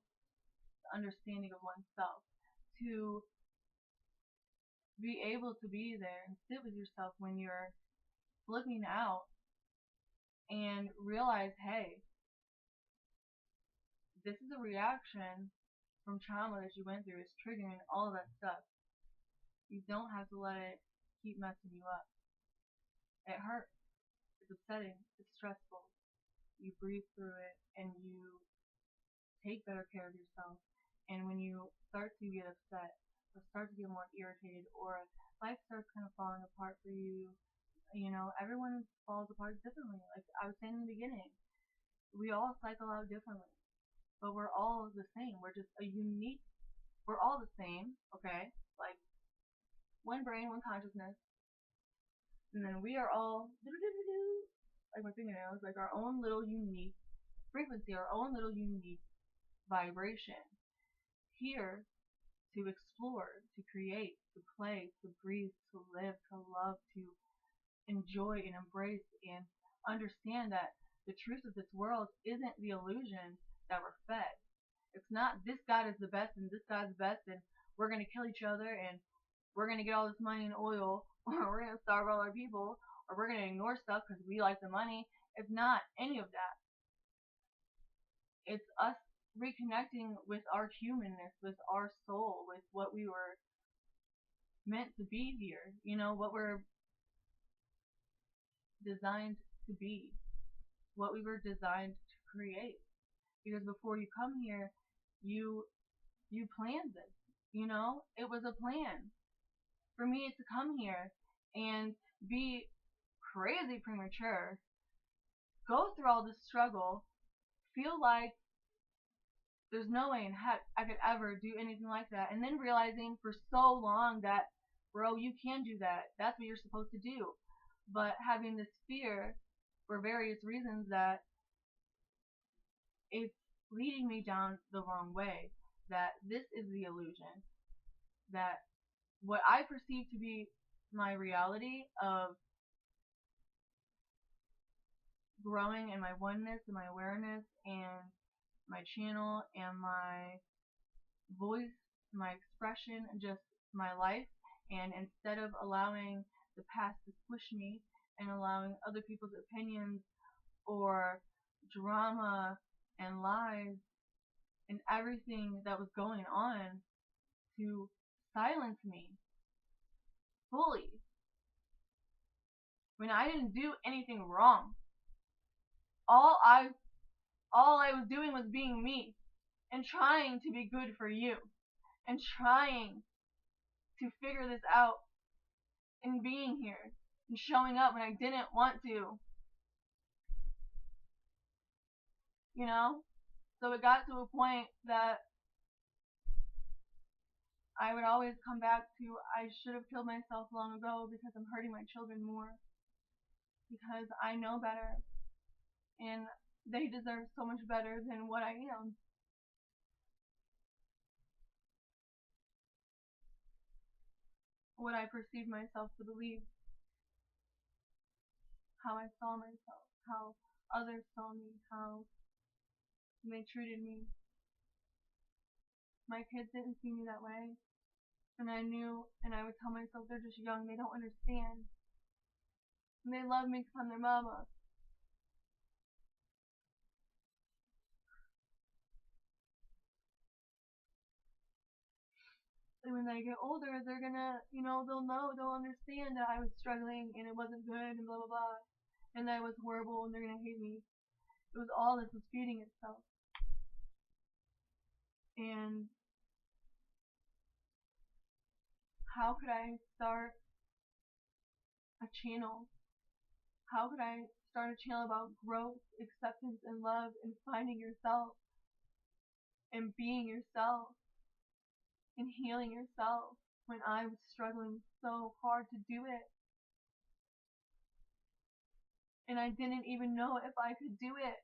the understanding of oneself, to be able to be there and sit with yourself when you're flipping out and realize, hey, this is a reaction from trauma that you went through. It's triggering all of that stuff. You don't have to let it keep messing you up. It hurts. It's upsetting. It's stressful. You breathe through it and you take better care of yourself. And when you start to get upset or start to get more irritated, or life starts kind of falling apart for you, everyone falls apart differently. Like I was saying in the beginning, we all cycle out differently, but we're all the same. We're all the same, okay? Like one brain, one consciousness, and then we are all like my fingernails, like our own little unique frequency, our own little unique vibration, here to explore, to create, to play, to breathe, to live, to love, to enjoy and embrace, and understand that the truth of this world isn't the illusion that we're fed. It's not this God is the best and this God's best and we're going to kill each other and we're going to get all this money and oil, or we're going to starve all our people, or we're going to ignore stuff because we like the money. It's not any of that. It's us reconnecting with our humanness, with our soul, with what we were meant to be here, what we're designed to be, what we were designed to create. Because before you come here, you planned this, it was a plan for me to come here and be crazy premature, go through all this struggle, feel like there's no way in heck I could ever do anything like that, and then realizing for so long that, bro, you can do that. That's what you're supposed to do. But having this fear for various reasons that it's leading me down the wrong way, that this is the illusion, that what I perceive to be my reality of growing in my oneness and my awareness and my channel and my voice, my expression, just my life. And instead of allowing the past to push me and allowing other people's opinions or drama and lies and everything that was going on to silence me fully, when I didn't do anything wrong, all I was doing was being me and trying to be good for you and trying to figure this out and being here and showing up when I didn't want to. You know? So it got to a point that I would always come back to, I should have killed myself long ago because I'm hurting my children more. Because I know better. And they deserve so much better than what I am. What I perceived myself to believe. How I saw myself. How others saw me. How they treated me. My kids didn't see me that way. And I knew, and I would tell myself, they're just young, they don't understand. And they love me because I'm their mama. And when they get older, they're gonna, they'll understand that I was struggling and it wasn't good and blah blah blah. And that I was horrible and they're gonna hate me. It was all this was feeding itself. And how could I start a channel? How could I start a channel about growth, acceptance, and love, and finding yourself, and being yourself, and healing yourself when I was struggling so hard to do it? And I didn't even know if I could do it.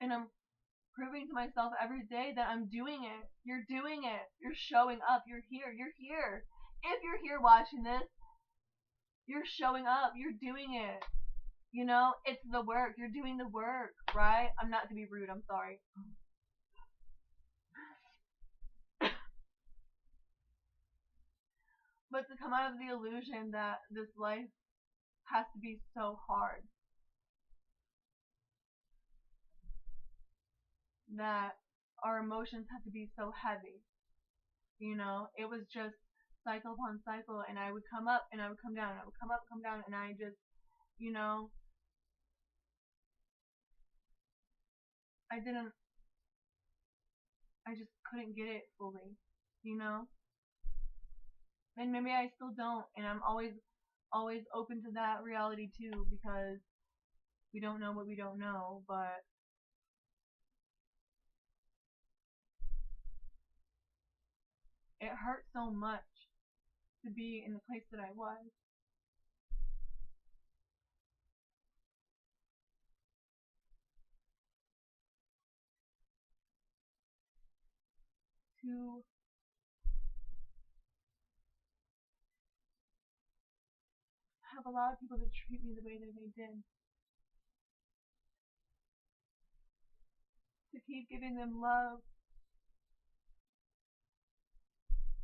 And I'm proving to myself every day that I'm doing it. You're doing it. You're showing up. You're here. You're here. If you're here watching this, you're showing up. You're doing it. You know, it's the work. You're doing the work, right? I'm not to be rude. I'm sorry. But to come out of the illusion that this life has to be so hard, that our emotions have to be so heavy, it was just cycle upon cycle, and I would come up and I would come down, and I would come up, come down, and I just, I just couldn't get it fully, and maybe I still don't, and I'm always open to that reality too, because we don't know what we don't know. But it hurt so much to be in the place that I was. To have a lot of people that treat me the way that they did. To keep giving them love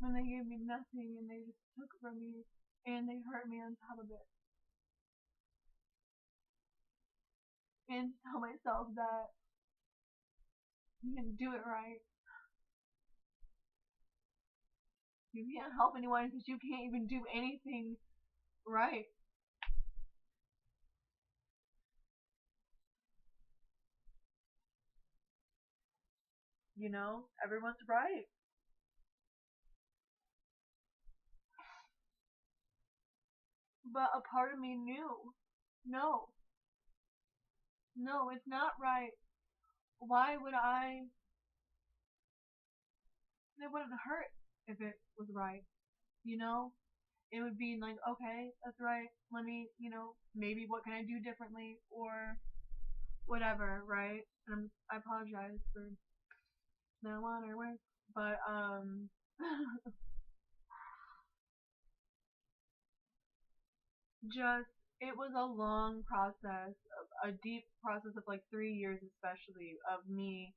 when they gave me nothing and they just took it from me and they hurt me on top of it. And to tell myself that you didn't do it right. You can't help anyone because you can't even do anything right. Everyone's right. But a part of me knew, no, no, it's not right. Why would I? It wouldn't hurt if it was right, you know? It would be like, okay, that's right. Let me, maybe what can I do differently or whatever, right? And I apologize for marijuana or work, but just it was a long process, a deep process of like 3 years, especially of me.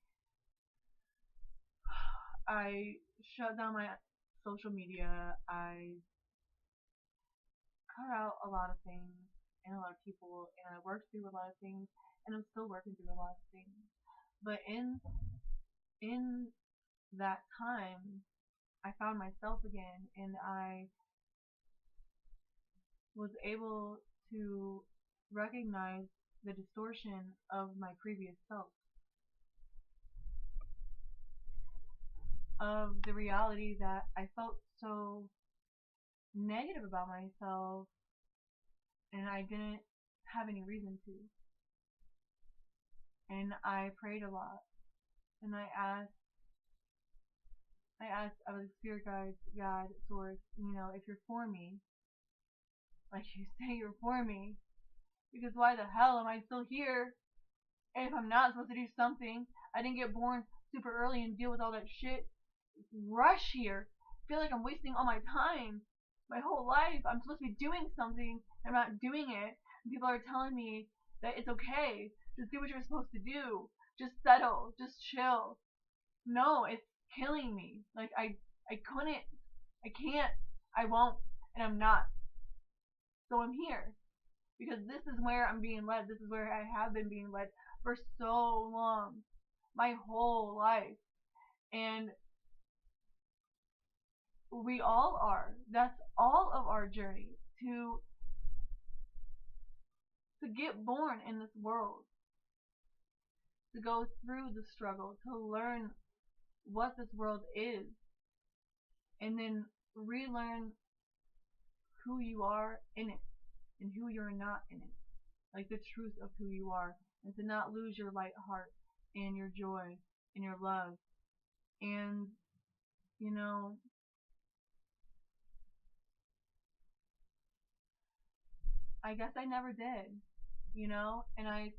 I shut down my social media. I cut out a lot of things and a lot of people, and I worked through a lot of things, and I'm still working through a lot of things. But in that time, I found myself again, and I was able to recognize the distortion of my previous self. of the reality that I felt so negative about myself, and I didn't have any reason to. And I prayed a lot, and I was like, spirit guides, God, source, if you're for me, like you say you're for me, because why the hell am I still here? And if I'm not supposed to do something, I didn't get born super early and deal with all that shit. Rush here. I feel like I'm wasting all my time. My whole life. I'm supposed to be doing something. I'm not doing it. And people are telling me that it's okay. Just do what you're supposed to do. Just settle. Just chill. No, it's killing me. Like I couldn't. I can't. I won't. And I'm not. So I'm here. Because this is where I'm being led. This is where I have been being led for so long. My whole life. And we all are. That's all of our journey to get born in this world, to go through the struggle, to learn what this world is, and then relearn who you are in it and who you're not in it, like the truth of who you are, and to not lose your light heart and your joy and your love. And I guess I never did, and I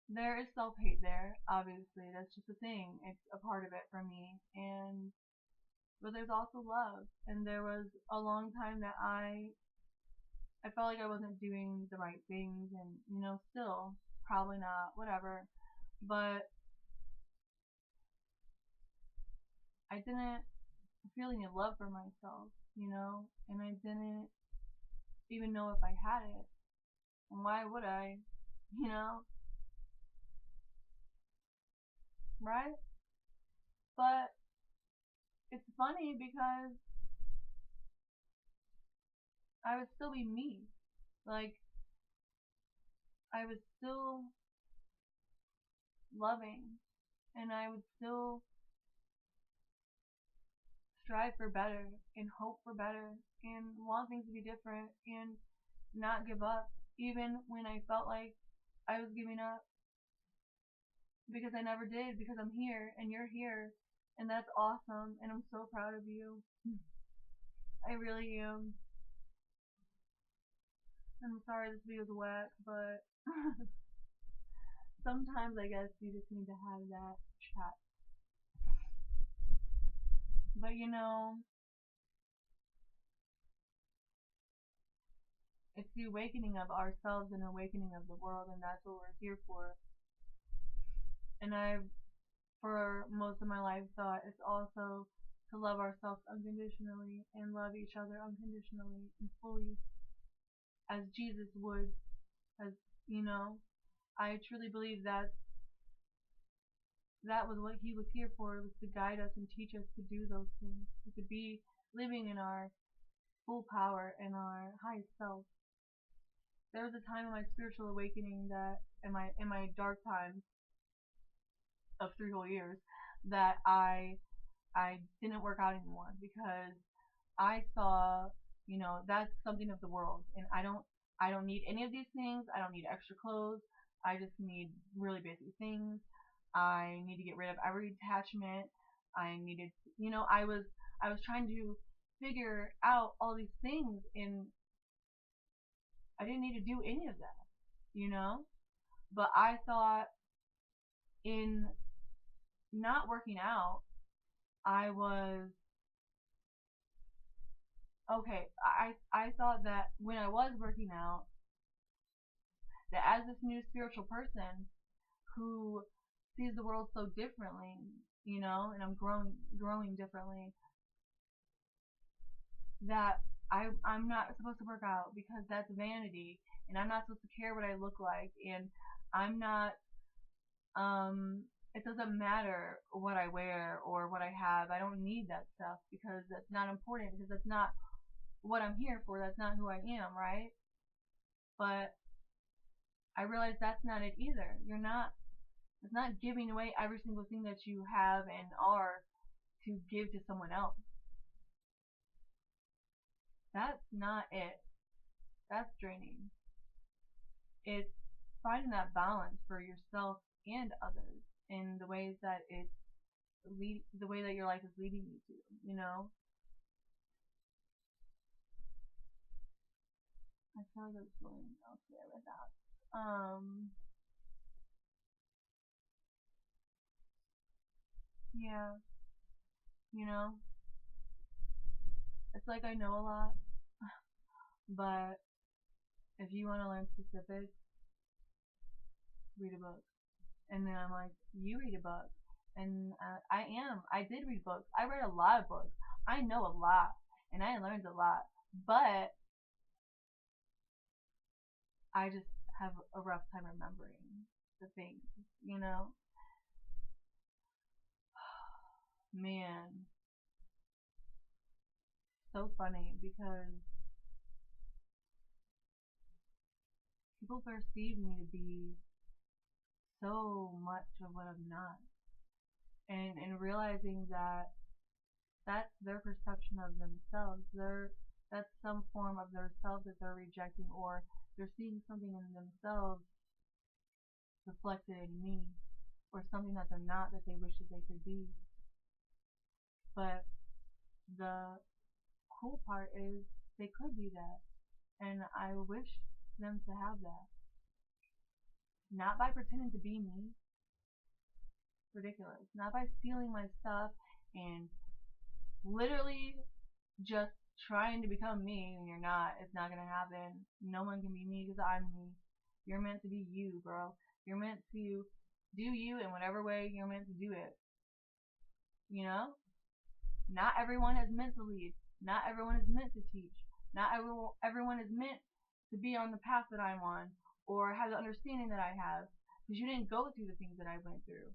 there is self-hate there, obviously. That's just a thing. It's a part of it for me. But there's also love. And there was a long time that I felt like I wasn't doing the right things, and still probably not, whatever. But I didn't feel any love for myself, and I didn't even know if I had it. And why would I? You know? Right? But it's funny because I would still be me. Like, I was still loving, and I would still strive for better and hope for better and want things to be different and not give up, even when I felt like I was giving up, because I never did, because I'm here and you're here, and that's awesome, and I'm so proud of you. I really am. I'm sorry this video's wet, but sometimes I guess you just need to have that chat. But it's the awakening of ourselves and awakening of the world, and that's what we're here for. And I've, for most of my life, thought it's also to love ourselves unconditionally and love each other unconditionally and fully, as Jesus would. As I truly believe that was what he was here for. It was to guide us and teach us to do those things, to be living in our full power and our highest self. There was a time in my spiritual awakening that in my dark times of 3 whole years that I didn't work out anymore, because I saw, that's something of the world, and I don't need any of these things. I don't need extra clothes. I just need really basic things. I need to get rid of every attachment. I needed, I was trying to figure out all these things, and I didn't need to do any of that, But I thought in not working out, I was okay. I thought that when I was working out, that as this new spiritual person who sees the world so differently, and I'm growing differently, that I'm not supposed to work out because that's vanity, and I'm not supposed to care what I look like, and I'm not it doesn't matter what I wear or what I have. I don't need that stuff because that's not important, because that's not what I'm here for. That's not who I am, right? But I realized that's not it either. You're not It's not giving away every single thing that you have and are to give to someone else. That's not it. That's draining. It's finding that balance for yourself and others in the ways that the way that your life is leading you to, you know? I feel like I was going elsewhere with that. Yeah, you know, it's like I know a lot, but if you want to learn specifics, read a book. And then I'm like, you read a book. And I did read books. I read a lot of books. I know a lot. And I learned a lot. But I just have a rough time remembering the things, you know? Man, so funny because people perceive me to be so much of what I'm not. And realizing that that's their perception of themselves. That's some form of their self that they're rejecting, or they're seeing something in themselves reflected in me, or something that they're not that they wish that they could be. But the cool part is they could be that, and I wish them to have that. Not by pretending to be me, ridiculous. Not by stealing my stuff and literally just trying to become me and you're not. It's not gonna happen. No one can be me because I'm me. You're meant to be you, bro. You're meant to do you in whatever way you're meant to do it. You know? Not everyone is meant to lead. Not everyone is meant to teach. Not everyone is meant to be on the path that I'm on or have the understanding that I have because you didn't go through the things that I went through.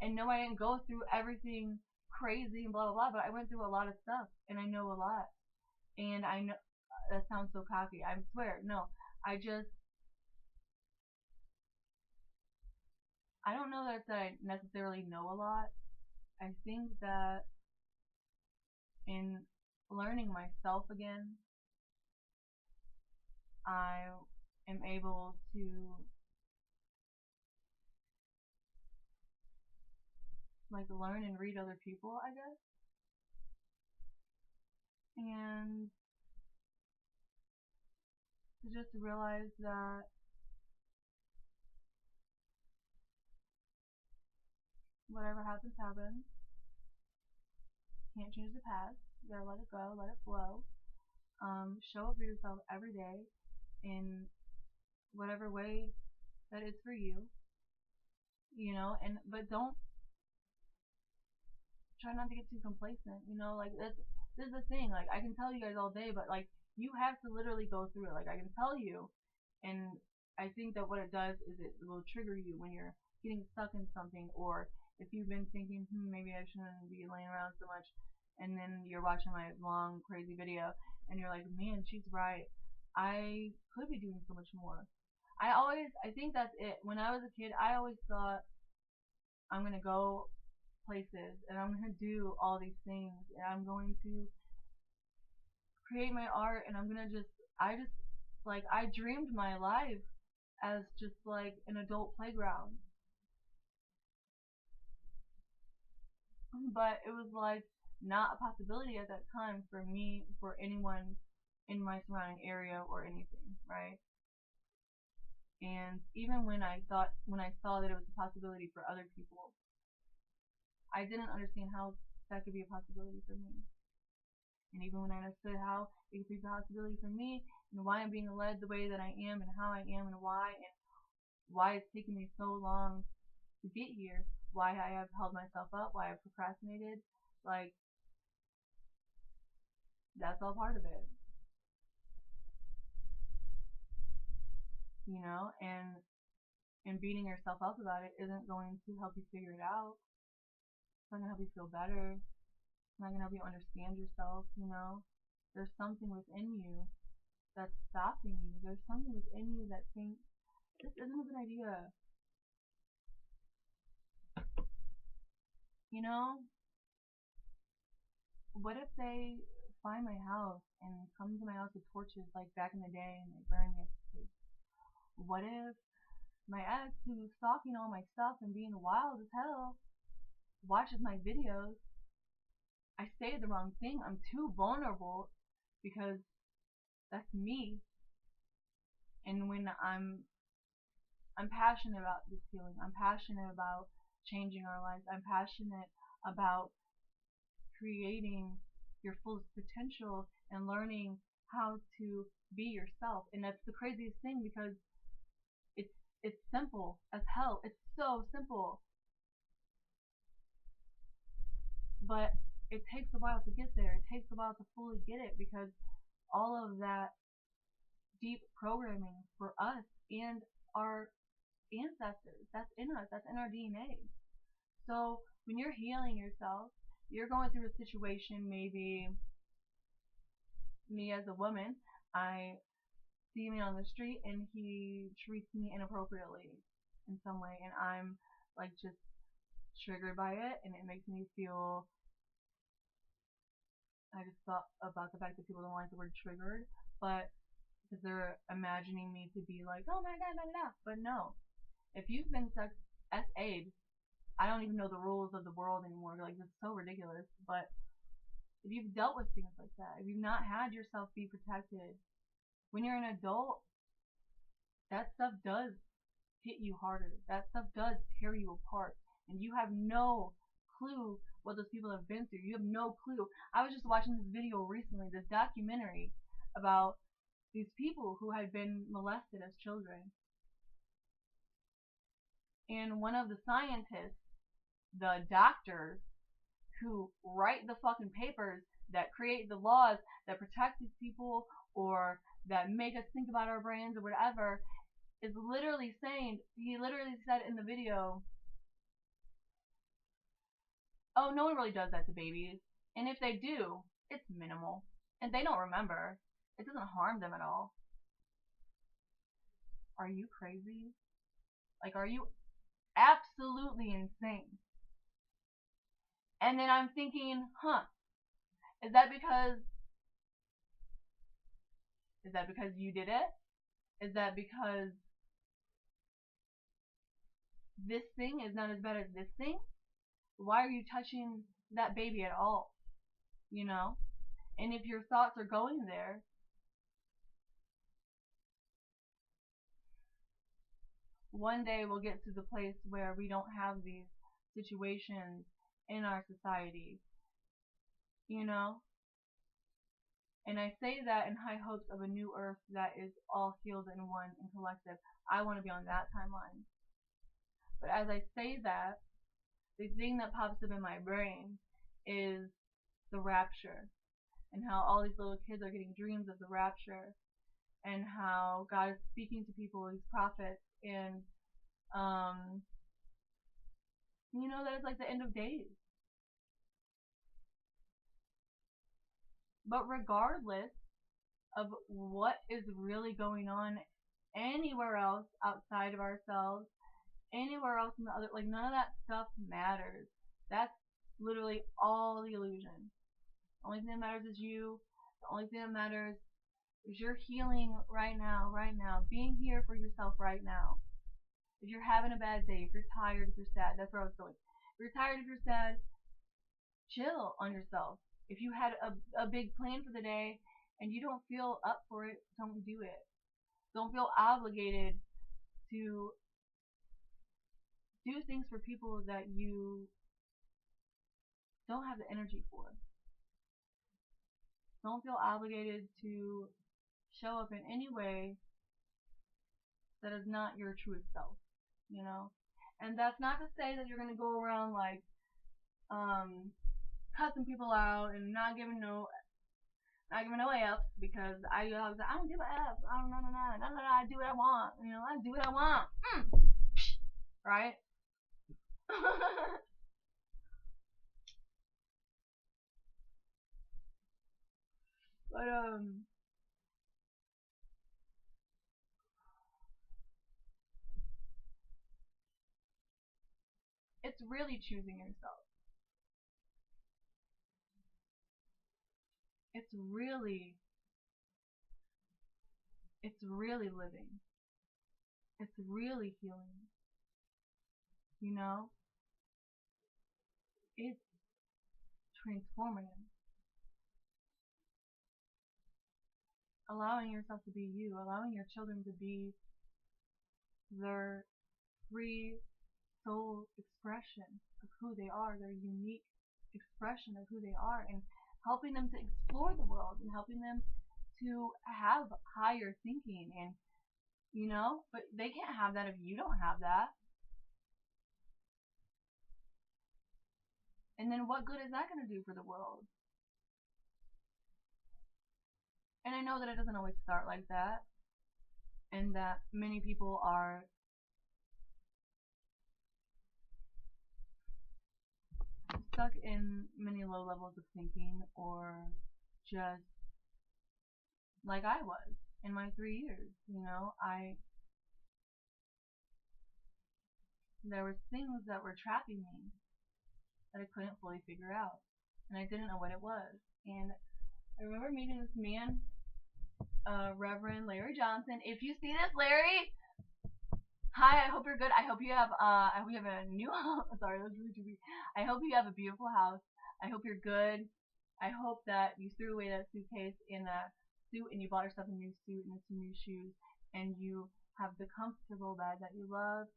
And no, I didn't go through everything crazy and blah blah blah, but I went through a lot of stuff and I know a lot. And I know that sounds so cocky. I swear, no. I don't know that I necessarily know a lot. I think that in learning myself again, I am able to like learn and read other people, I guess. And to just realize that whatever happens, happens. Can't change the past. You gotta let it go, let it flow. Show up for yourself every day in whatever way that is for you. You know, and but don't try not to get too complacent. You know, like this is the thing. Like I can tell you guys all day, but like you have to literally go through it. Like I can tell you, and I think that what it does is it will trigger you when you're getting stuck in something, or if you've been thinking, maybe I shouldn't be laying around so much, and then you're watching my long crazy video, and you're like, man, she's right. I could be doing so much more. I think that's it. When I was a kid, I always thought I'm gonna go places and I'm gonna do all these things and I'm going to create my art and I'm gonna just like I dreamed my life as just like an adult playground. But it was like not a possibility at that time for me, for anyone in my surrounding area or anything, right? And even when I saw that it was a possibility for other people, I didn't understand how that could be a possibility for me. And even when I understood how it could be a possibility for me and why I'm being led the way that I am and how I am and why it's taken me so long to get here, why I have held myself up, why I've procrastinated, like that's all part of it, you know, and beating yourself up about it isn't going to help you figure it out. It's not gonna help you feel better. It's not gonna help you understand yourself, you know. There's something within you that's stopping you. There's something within you that thinks this isn't a good idea. You know, what if they find my house and come to my house with torches like back in the day and they burn me at the stake? What if my ex, who's stalking all my stuff and being wild as hell, watches my videos? I say the wrong thing. I'm too vulnerable because that's me. And when I'm passionate about this healing. I'm passionate about changing our lives. I'm passionate about creating your fullest potential and learning how to be yourself. And that's the craziest thing because it's it's simple as hell. It's so simple. But it takes a while to get there. It takes a while to fully get it because all of that deep programming for us and our ancestors, that's in us, that's in our DNA. So when you're healing yourself, you're going through a situation, maybe me as a woman, I see me on the street and he treats me inappropriately in some way and I'm like just triggered by it and it makes me feel, I just thought about the fact that people don't like the word triggered, but because they're imagining me to be like, oh my god, blah, blah, blah. But no, if you've been SA'd, I don't even know the rules of the world anymore. Like, it's so ridiculous. But if you've dealt with things like that, if you've not had yourself be protected, when you're an adult, that stuff does hit you harder. That stuff does tear you apart. And you have no clue what those people have been through. You have no clue. I was just watching this video recently, this documentary about these people who had been molested as children. And one of the scientists, the doctors who write the fucking papers that create the laws that protect these people or that make us think about our brains or whatever, is literally saying, he literally said in the video, oh, no one really does that to babies. And if they do, it's minimal. And they don't remember. It doesn't harm them at all. Are you crazy? Like, are you absolutely insane? And then I'm thinking, is that because you did it? Is that because this thing is not as bad as this thing? Why are you touching that baby at all? You know? And if your thoughts are going there, one day we'll get to the place where we don't have these situations in our society. You know? And I say that in high hopes of a new earth that is all healed in one and collective. I want to be on that timeline. But as I say that, the thing that pops up in my brain is the rapture. And how all these little kids are getting dreams of the rapture. And how God is speaking to people, these prophets, and you know that it's like the end of days. But regardless of what is really going on anywhere else outside of ourselves, anywhere else in the other, like none of that stuff matters. That's literally all the illusion. The only thing that matters is you. The only thing that matters is your healing right now, being here for yourself right now. If you're having a bad day, if you're tired, if you're sad, that's where I was going. If you're tired, if you're sad, chill on yourself. If you had a big plan for the day and you don't feel up for it, don't do it. Don't feel obligated to do things for people that you don't have the energy for. Don't feel obligated to show up in any way that is not your truest self, you know? And that's not to say that you're going to go around like cussing people out and not giving no F's, because I don't give a F. I do what I want. You know, I do what I want. Right? But It's really choosing yourself. It's really, it's really living. It's really healing. You know, it's transformative. Allowing yourself to be you, allowing your children to be their free soul expression of who they are, their unique expression of who they are, and helping them to explore the world and helping them to have higher thinking and but they can't have that if you don't have that. And then what good is that going to do for the world? And I know that it doesn't always start like that, and that many people are stuck in many low levels of thinking, or just like I was in my 3 years. There were things that were trapping me that I couldn't fully figure out, and I didn't know what it was. And I remember meeting this man, Reverend Larry Johnson. If you see this, Larry, hi. I hope you're good. I hope you have a new house. Sorry, that's really too. I hope you have a beautiful house. I hope you're good. I hope that you threw away that suitcase in a suit and you bought yourself a new suit and some new shoes, and you have the comfortable bed that you love,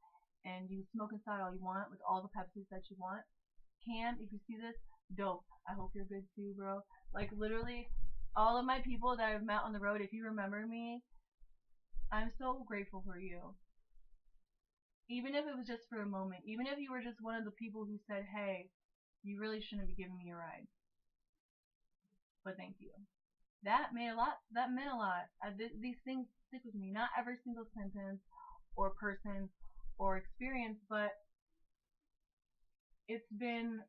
and you smoke inside all you want with all the Pepsis that you want. Cam, if you see this, dope. I hope you're good too, bro. Like, literally, all of my people that I've met on the road, if you remember me, I'm so grateful for you. Even if it was just for a moment, even if you were just one of the people who said, hey, you really shouldn't be giving me a ride, but thank you. That meant a lot. These things stick with me. Not every single sentence or person or experience, but it's been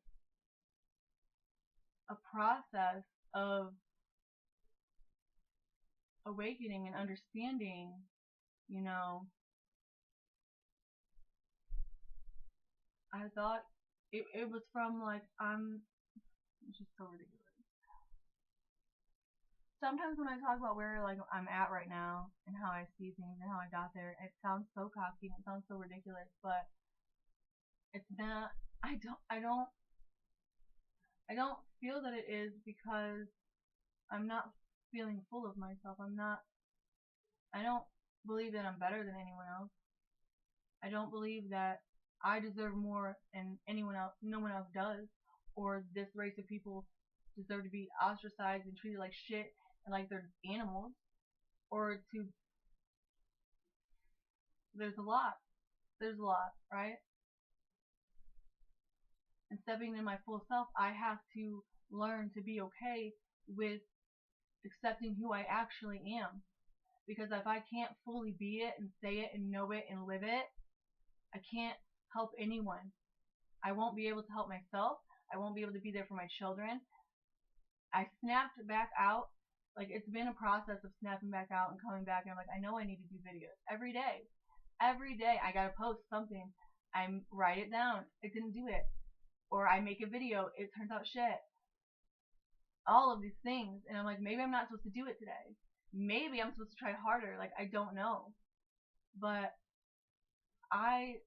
a process of awakening and understanding, I thought it was from like, it's just so ridiculous. Sometimes when I talk about where like I'm at right now and how I see things and how I got there, it sounds so cocky and it sounds so ridiculous, but it's not. I don't feel that it is, because I'm not feeling full of myself. I don't believe that I'm better than anyone else. I don't believe that I deserve more than anyone else. No one else does. Or this race of people deserve to be ostracized and treated like shit and like they're animals. Or to. There's a lot. There's a lot, right? And stepping in my full self, I have to learn to be okay with accepting who I actually am. Because if I can't fully be it and say it and know it and live it, I can't help anyone. I won't be able to help myself. I won't be able to be there for my children. I snapped back out. Like, it's been a process of snapping back out and coming back, and I'm like, I know I need to do videos every day. Every day I gotta post something. I write it down. I didn't do it. Or I make a video. It turns out shit. All of these things. And I'm like, maybe I'm not supposed to do it today. Maybe I'm supposed to try harder. Like, I don't know. But I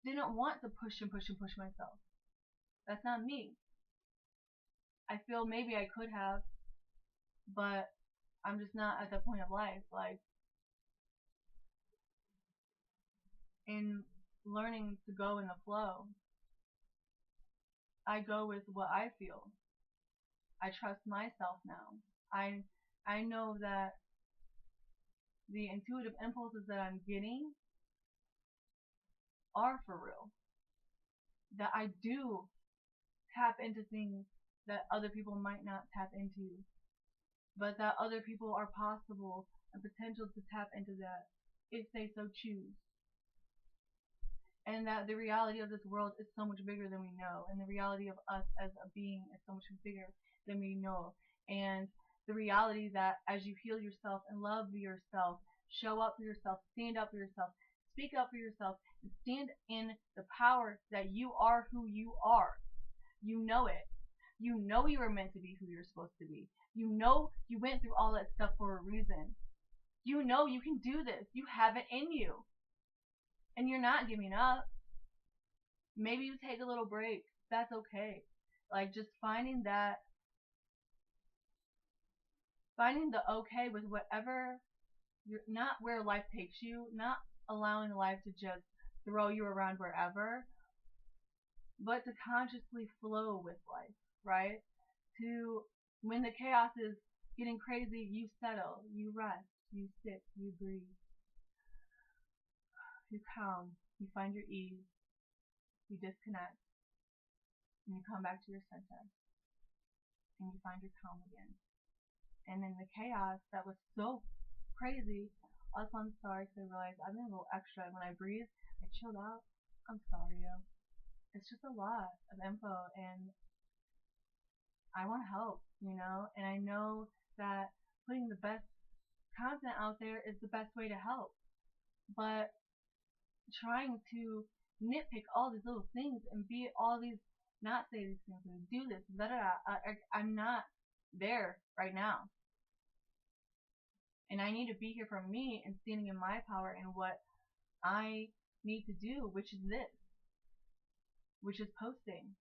didn't want to push and push and push myself. That's not me. I feel maybe I could have, but I'm just not at that point of life. Like, in learning to go in the flow, I go with what I feel. I trust myself now. I know that the intuitive impulses that I'm getting are for real. That I do tap into things that other people might not tap into, but that other people are possible and potential to tap into that if they so choose. And that the reality of this world is so much bigger than we know, and the reality of us as a being is so much bigger than we know. And the reality that as you heal yourself and love yourself, show up for yourself, stand up for yourself, speak up for yourself and stand in the power that you are who you are. You know it. You know you were meant to be who you're supposed to be. You know you went through all that stuff for a reason. You know you can do this. You have it in you. And you're not giving up. Maybe you take a little break. That's okay. Like just finding the okay with whatever you're not where life takes you, not allowing life to just throw you around wherever, but to consciously flow with life, right? To when the chaos is getting crazy, you settle, you rest, you sit, you breathe, you calm, you find your ease, you disconnect, and you come back to your center, and you find your calm again. And then the chaos that was so crazy, also I'm sorry because I realized I've been a little extra. When I breathe, I chilled out. I'm sorry, yo. It's just a lot of info, and I want to help, and I know that putting the best content out there is the best way to help. But trying to nitpick all these little things and be all these, not say these things and do this, I'm not there right now. And I need to be here for me and standing in my power and what I need to do, which is this, which is posting,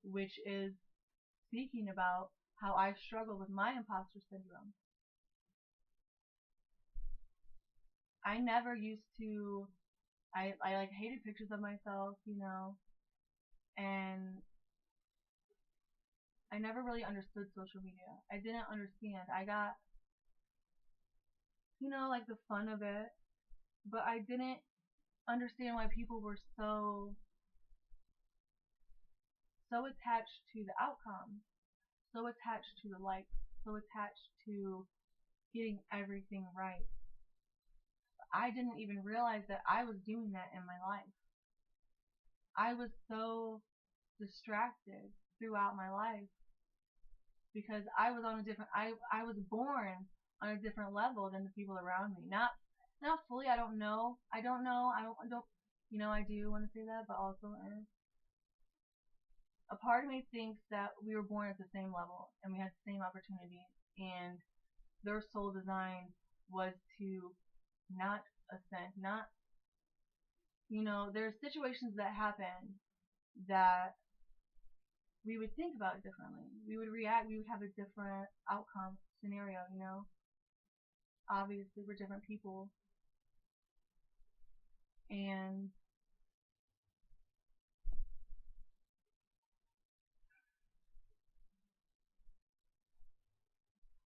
which is speaking about how I struggle with my imposter syndrome. I never used to, I like hated pictures of myself, and I never really understood social media. I didn't understand. I got, like the fun of it, but I didn't understand why people were so attached to the outcome, so attached to the likes, so attached to getting everything right. I didn't even realize that I was doing that in my life. I was so distracted throughout my life because I was on a different, I was born on a different level than the people around me. Not fully, I don't know, I do want to say that, but also a part of me thinks that we were born at the same level and we had the same opportunities, and their soul design was to not ascend, not, there's situations that happen that we would think about differently. We would react, we would have a different outcome scenario, Obviously, we're different people. And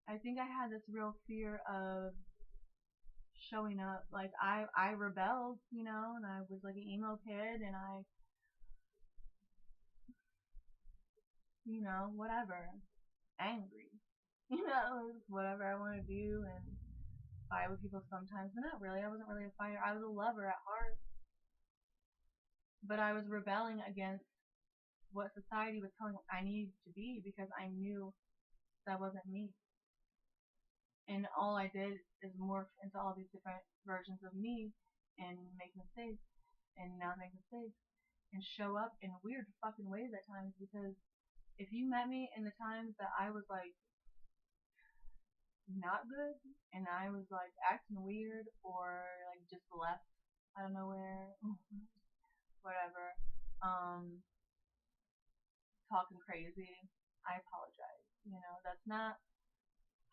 I think I had this real fear of showing up. Like I rebelled, and I was like an emo kid, and I, whatever, angry, whatever I want to do and fight with people sometimes, but not really. I wasn't really a fighter. I was a lover at heart, but I was rebelling against what society was telling me I needed to be because I knew that wasn't me. And all I did is morph into all these different versions of me and make mistakes and not make mistakes and show up in weird fucking ways at times, because if you met me in the times that I was like not good and I was like acting weird or like just left out of nowhere, whatever, talking crazy, I apologize. That's not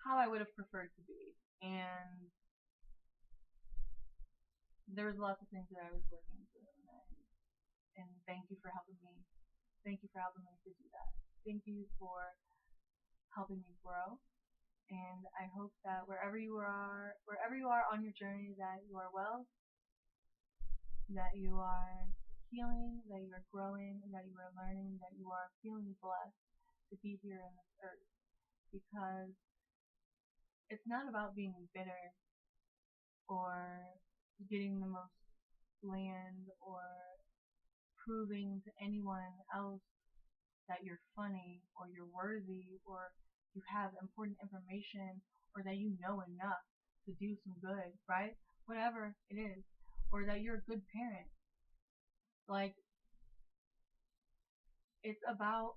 how I would have preferred to be. And there was lots of things that I was working through, and thank you for helping me. Thank you for helping me to do that. Thank you for helping me grow. And I hope that wherever you are on your journey, that you are well, that you are healing, that you are growing, that you are learning, that you are feeling blessed to be here on this earth. Because it's not about being bitter or getting the most land or proving to anyone else that you're funny or you're worthy or you have important information or that you know enough to do some good, right? Whatever it is. or that you're a good parent. Like, it's about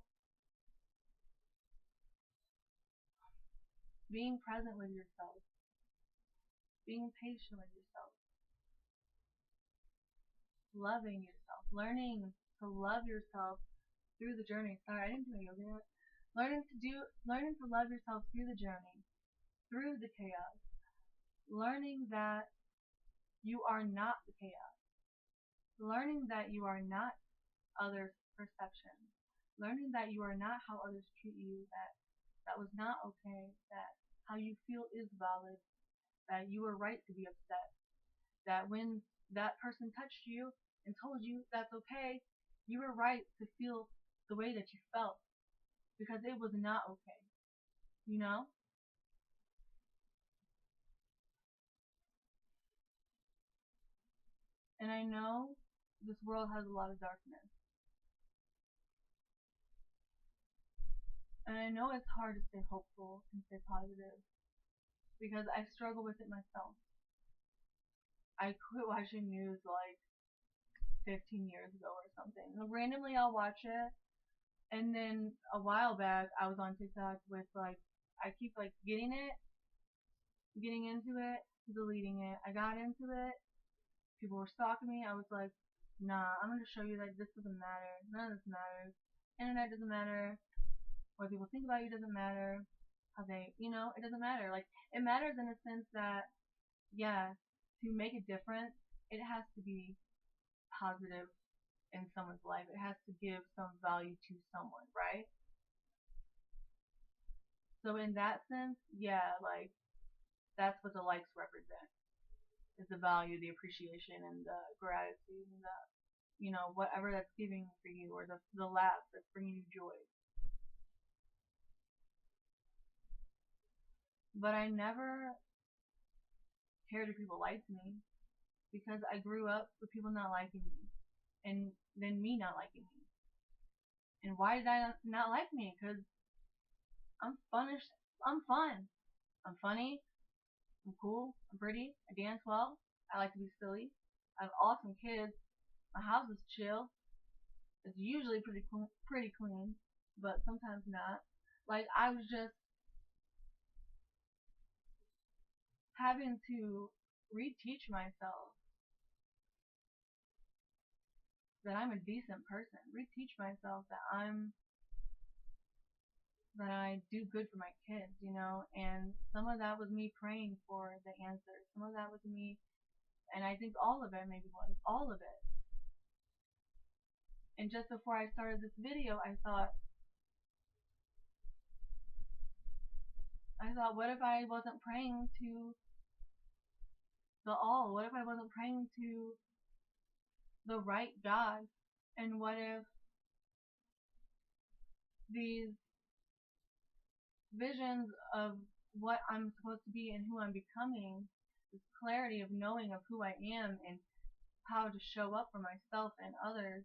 being present with yourself, being patient with yourself, loving yourself, learning to love yourself through the journey. Sorry, I didn't do my yoga yet. Learning to love yourself through the journey, through the chaos, learning that you are not the chaos, learning that you are not others' perception, learning that you are not how others treat you, that that was not okay, that how you feel is valid, that you were right to be upset, that when that person touched you and told you that's okay, you were right to feel the way that you felt because it was not okay, you know? And I know this world has a lot of darkness. And I know it's hard to stay hopeful and stay positive because I struggle with it myself. I quit watching news like 15 years ago or something. Randomly I'll watch it, and then a while back I was on TikTok with like, I keep like getting into it, deleting it. I got into it, people were stalking me. I was like, nah, I'm gonna show you that this doesn't matter. None of this matters. Internet doesn't matter. What people think about you doesn't matter. How they, it doesn't matter. Like, it matters in a sense that, yeah, to make a difference, it has to be positive in someone's life. It has to give some value to someone, right? So in that sense, yeah, like, that's what the likes represent. Is the value, the appreciation, and the gratitude, and the, whatever that's giving for you, or the laugh that's bringing you joy. But I never cared if people liked me because I grew up with people not liking me, and then me not liking me. And why did I not like me? Because I'm funnish. I'm fun. I'm funny. I'm cool. I'm pretty. I dance well. I like to be silly. I have awesome kids. My house is chill. It's usually pretty clean, but sometimes not. Like, I was just having to reteach myself that I'm a decent person. Reteach myself that I do good for my kids, and some of that was me praying for the answers. Some of that was me, and I think all of it maybe was, all of it. And just before I started this video, I thought, what if I wasn't praying to the all? What if I wasn't praying to the right God? And what if these visions of what I'm supposed to be and who I'm becoming, this clarity of knowing of who I am and how to show up for myself and others,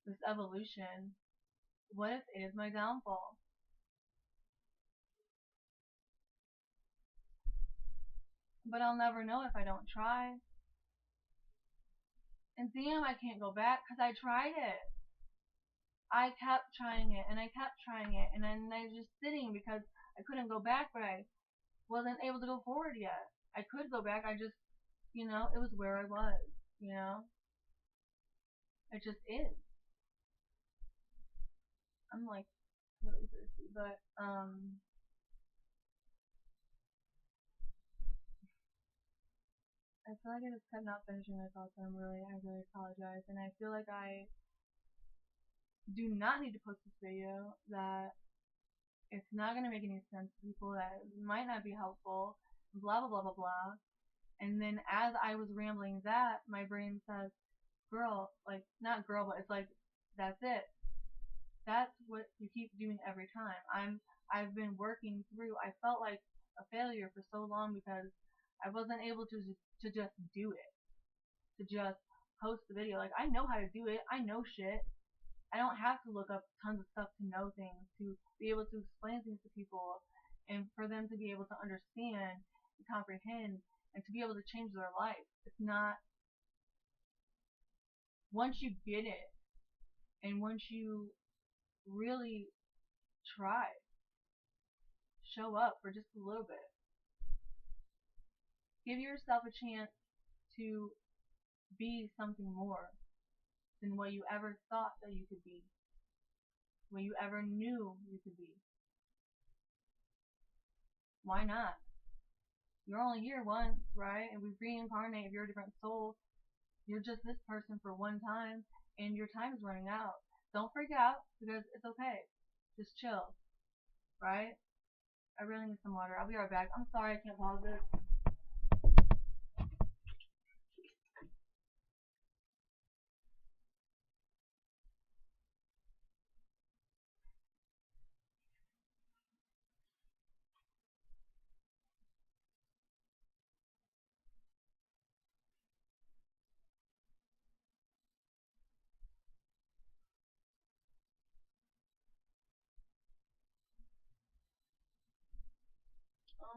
this evolution, what if it is my downfall? But I'll never know if I don't try. And damn, I can't go back because I tried it. I kept trying it and I kept trying it, and then I was just sitting because I couldn't go back, but I wasn't able to go forward yet. I could go back, I just, it was where I was, it just is. I'm like really thirsty, but I feel like I just kept not finishing my thoughts, and I really apologize, and I feel like I do not need to post this video, that it's not going to make any sense to people, that it might not be helpful, blah blah blah blah blah. And then as I was rambling that, my brain says, girl, like, not girl, but it's like, that's it. That's what you keep doing every time. I've been working through, I felt like a failure for so long because I wasn't able to just do it. To just post the video. Like, I know how to do it. I know shit. I don't have to look up tons of stuff to know things, to be able to explain things to people, and for them to be able to understand and comprehend and to be able to change their life. It's not, once you get it, and once you really try, show up for just a little bit, give yourself a chance to be something more than what you ever thought that you could be, what you ever knew you could be. Why not? You're only here once, right? And we reincarnate. If you're a different soul, you're just this person for one time, and your time is running out. Don't freak out, because it's okay. Just chill, right? I really need some water. I'll be right back. I'm sorry I can't pause it.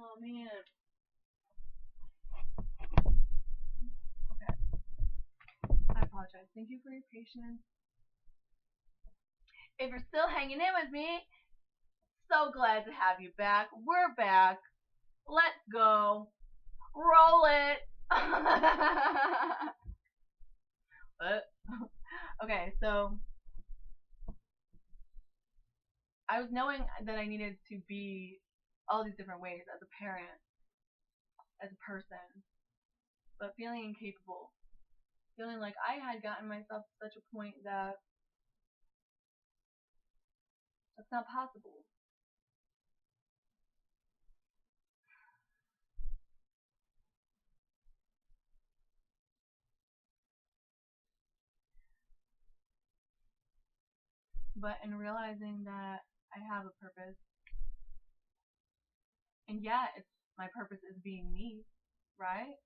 Oh man. Okay. I apologize. Thank you for your patience. If you're still hanging in with me, so glad to have you back. We're back. Let's go. Roll it. What? Okay, so I was knowing that I needed to be all these different ways as a parent, as a person, but feeling incapable. Feeling like I had gotten myself to such a point that it's not possible. But in realizing that I have a purpose, and yeah, it's my purpose is being me, right?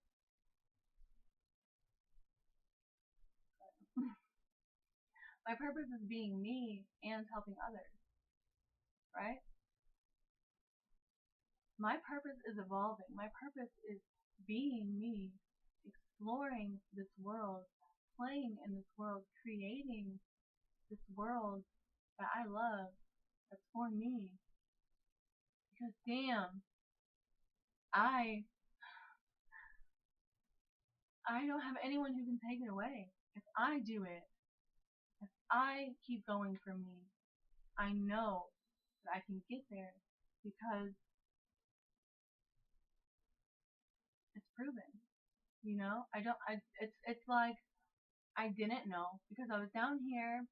My purpose is being me and helping others, right? My purpose is evolving. My purpose is being me, exploring this world, playing in this world, creating this world that I love, that's for me. Because damn, I I don't have anyone who can take it away. If I do it, if I keep going for me, I know that I can get there because it's proven. You know, I don't. It's like I didn't know because I was down here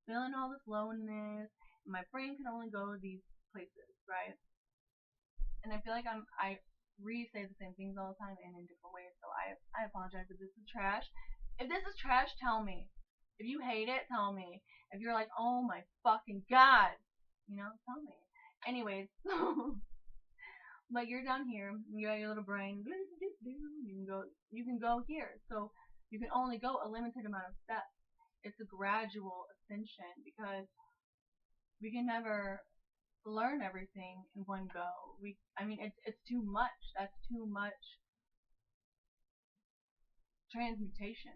feeling all this loneliness. And my brain can only go these places, right? And I feel like I re-say the same things all the time and in different ways. So I apologize if this is trash. If this is trash, tell me. If you hate it, tell me. If you're like, oh my fucking god, tell me. Anyways, but you're down here. You got your little brain. You can go here. So you can only go a limited amount of steps. It's a gradual ascension because we can never learn everything in one go. It's too much. That's too much transmutation,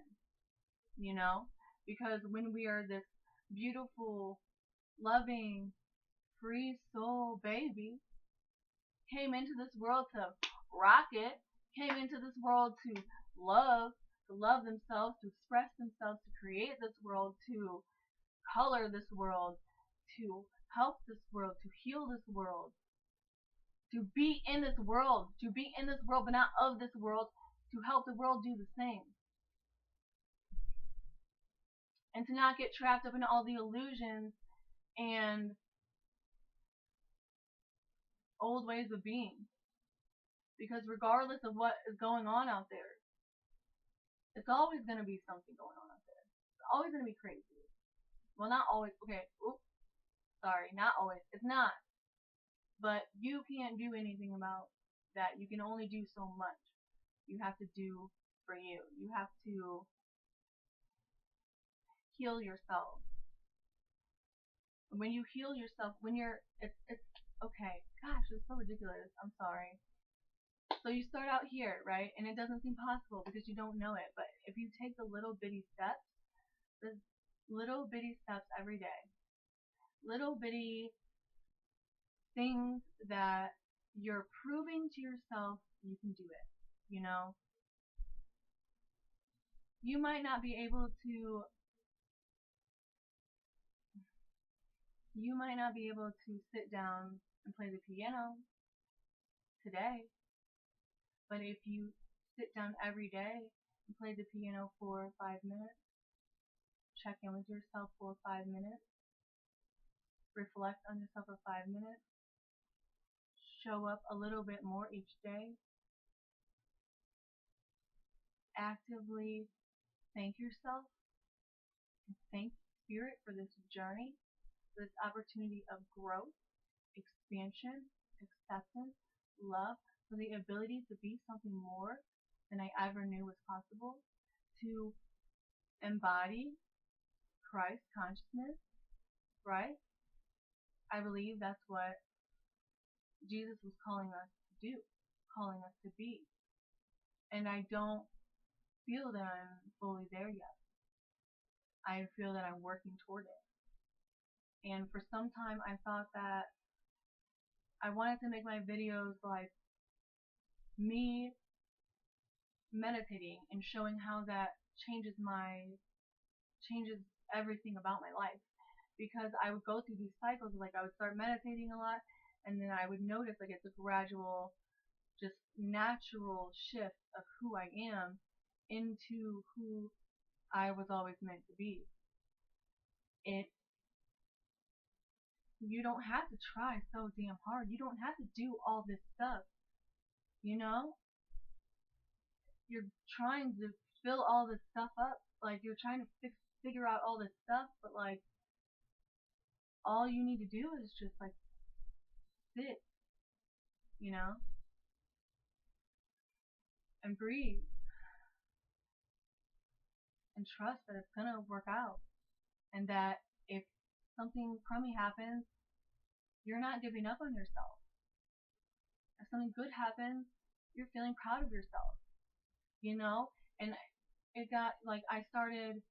because when we are this beautiful, loving, free soul baby, came into this world to rock it, came into this world to love themselves, to express themselves, to create this world, to color this world, to help this world, to heal this world, to be in this world, but not of this world, to help the world do the same. And to not get trapped up in all the illusions and old ways of being. Because regardless of what is going on out there, it's always going to be something going on out there. It's always going to be crazy. Well, not always. Okay, oops. Sorry, not always. It's not. But you can't do anything about that. You can only do so much. You have to do for you. You have to heal yourself. When you heal yourself, it's okay. Gosh, it's so ridiculous. I'm sorry. So you start out here, right? And it doesn't seem possible because you don't know it. But if you take the the little bitty steps every day, little bitty things that you're proving to yourself you can do it. You know, you might not be able to sit down and play the piano today, but if you sit down every day and play the piano for 5 minutes, check in with yourself for 5 minutes, reflect on yourself for 5 minutes, show up a little bit more each day, actively thank yourself and thank Spirit for this journey, this opportunity of growth, expansion, acceptance, love, for the ability to be something more than I ever knew was possible, to embody Christ consciousness, right? I believe that's what Jesus was calling us to do, calling us to be. And I don't feel that I'm fully there yet. I feel that I'm working toward it. And for some time I thought that I wanted to make my videos like me meditating and showing how that changes everything about my life. Because I would go through these cycles, like I would start meditating a lot, and then I would notice like it's a gradual, just natural shift of who I am into who I was always meant to be. You don't have to try so damn hard. You don't have to do all this stuff. You know? You're trying to fill all this stuff up. Like you're trying to figure out all this stuff, but like all you need to do is just like sit, you know, and breathe and trust that it's gonna work out, and that if something crummy happens, you're not giving up on yourself. If something good happens, you're feeling proud of yourself, you know? And it got like I started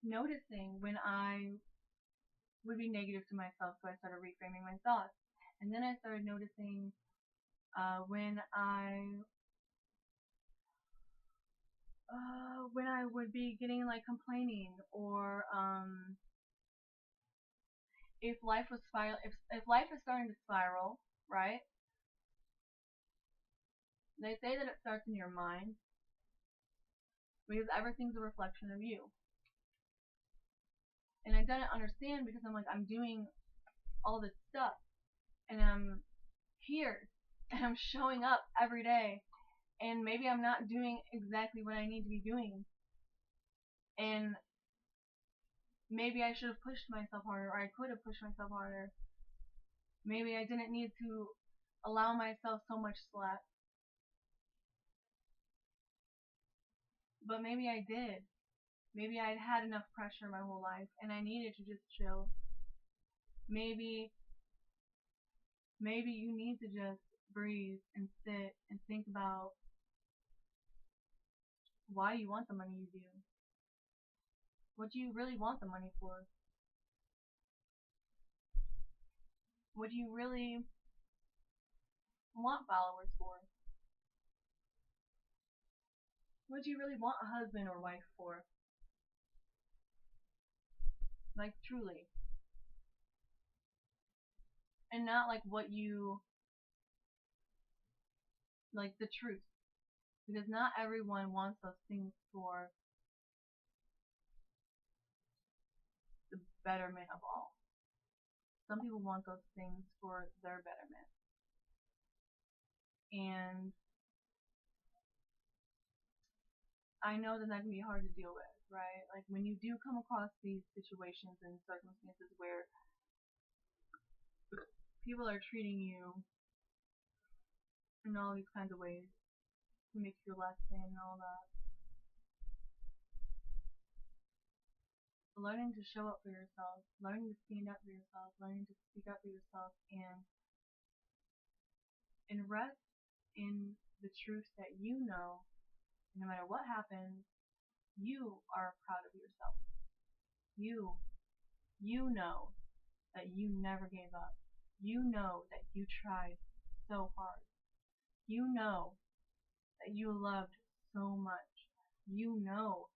noticing when I would be negative to myself, so I started reframing my thoughts. And then I started noticing when I would be getting like complaining, or if life is starting to spiral, right? They say that it starts in your mind because everything's a reflection of you. And I didn't understand because I'm doing all this stuff and I'm here and I'm showing up every day, and maybe I'm not doing exactly what I need to be doing, and maybe I should have pushed myself harder, or I could have pushed myself harder. Maybe I didn't need to allow myself so much slack, but maybe I did. Maybe I'd had enough pressure my whole life and I needed to just chill. Maybe you need to just breathe and sit and think about why you want the money you do. What do you really want the money for? What do you really want followers for? What do you really want a husband or wife for? Like truly. And not like what you, like the truth. Because not everyone wants those things for the betterment of all. Some people want those things for their betterment. And I know that can be hard to deal with, right? Like when you do come across these situations and circumstances where people are treating you in all these kinds of ways to make you feel less than and all that. Learning to show up for yourself, learning to stand up for yourself, learning to speak up for yourself, and rest in the truth that you know, no matter what happens, you are proud of yourself. You know that you never gave up. You know that you tried so hard. You know that you loved so much. You know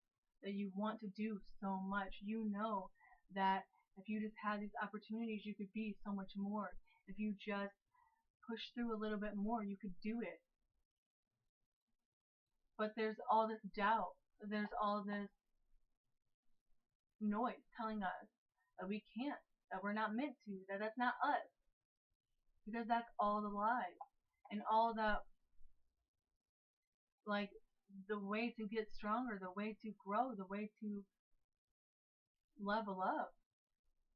that you want to do so much. You know that if you just had these opportunities, you could be so much more. If you just push through a little bit more, you could do it. But there's all this doubt. There's all this noise telling us that we can't, that we're not meant to, that that's not us. Because that's all the lies. And all that, like, the way to get stronger, the way to grow, the way to level up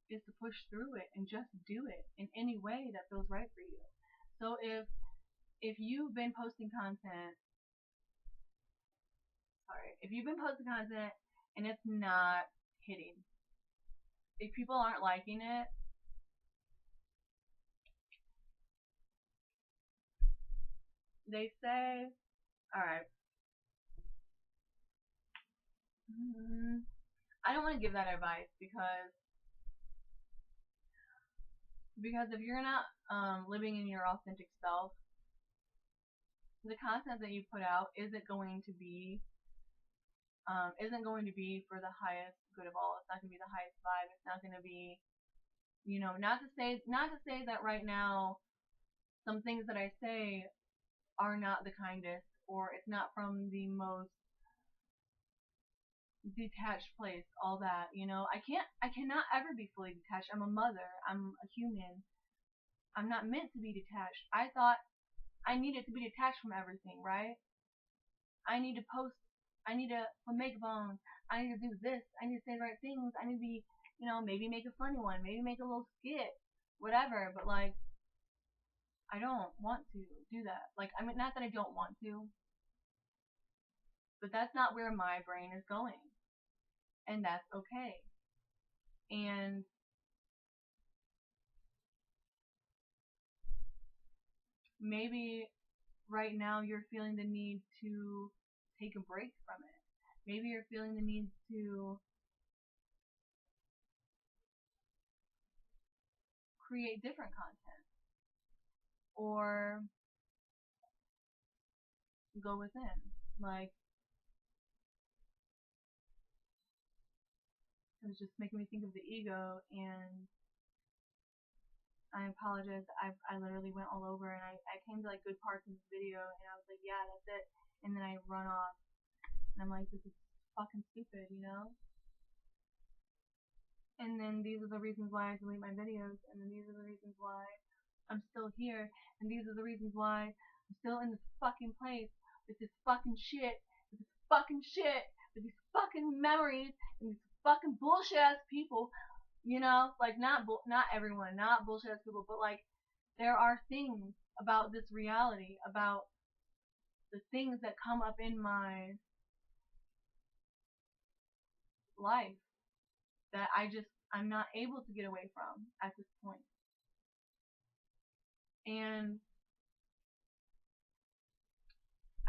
is to push through it and just do it in any way that feels right for you. So if you've been posting content, and it's not hitting, if people aren't liking it, they say, alright, I don't want to give that advice because if you're not living in your authentic self, the content that you put out isn't going to be for the highest good of all. It's not going to be the highest vibe. It's not going to be, not to say that right now some things that I say are not the kindest, or it's not from the most detached place, all that, I cannot ever be fully detached. I'm a mother. I'm a human. I'm not meant to be detached. I thought I needed to be detached from everything, right? I need to post. I need to put makeup on. I need to do this. I need to say the right things. I need to be, maybe make a funny one. Maybe make a little skit. Whatever. But, like, I don't want to do that. Like, I mean, not that I don't want to, but that's not where my brain is going. And that's okay. And maybe right now you're feeling the need to take a break from it. Maybe you're feeling the need to create different content or go within. Like, it was just making me think of the ego, and I apologize. I literally went all over, and I came to like good parts of this video, and I was like, yeah, that's it. And then I run off, and I'm like, this is fucking stupid, And then these are the reasons why I delete my videos, and then these are the reasons why I'm still here, and these are the reasons why I'm still in this fucking place with this fucking shit, with these fucking memories, and these fucking bullshit ass people, like not everyone, not bullshit ass people, but like there are things about this reality, about the things that come up in my life that I'm not able to get away from at this point. And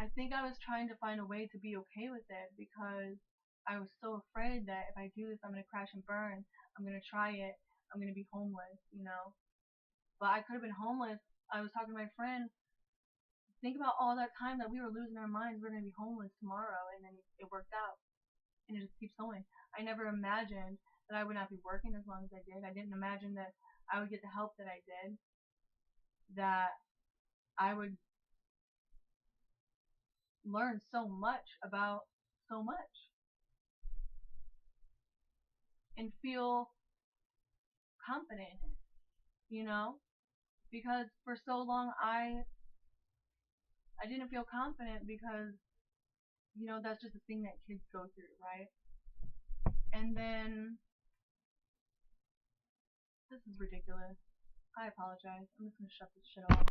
I think I was trying to find a way to be okay with it because I was so afraid that if I do this, I'm going to crash and burn. I'm going to try it. I'm going to be homeless, But I could have been homeless. I was talking to my friend. Think about all that time that we were losing our minds. We're going to be homeless tomorrow. And then it worked out. And it just keeps going. I never imagined that I would not be working as long as I did. I didn't imagine that I would get the help that I did. That I would learn so much about so much. And feel confident in it, because for so long I didn't feel confident because that's just a thing that kids go through, right? And then this is ridiculous. I apologize. I'm just gonna shut this shit off.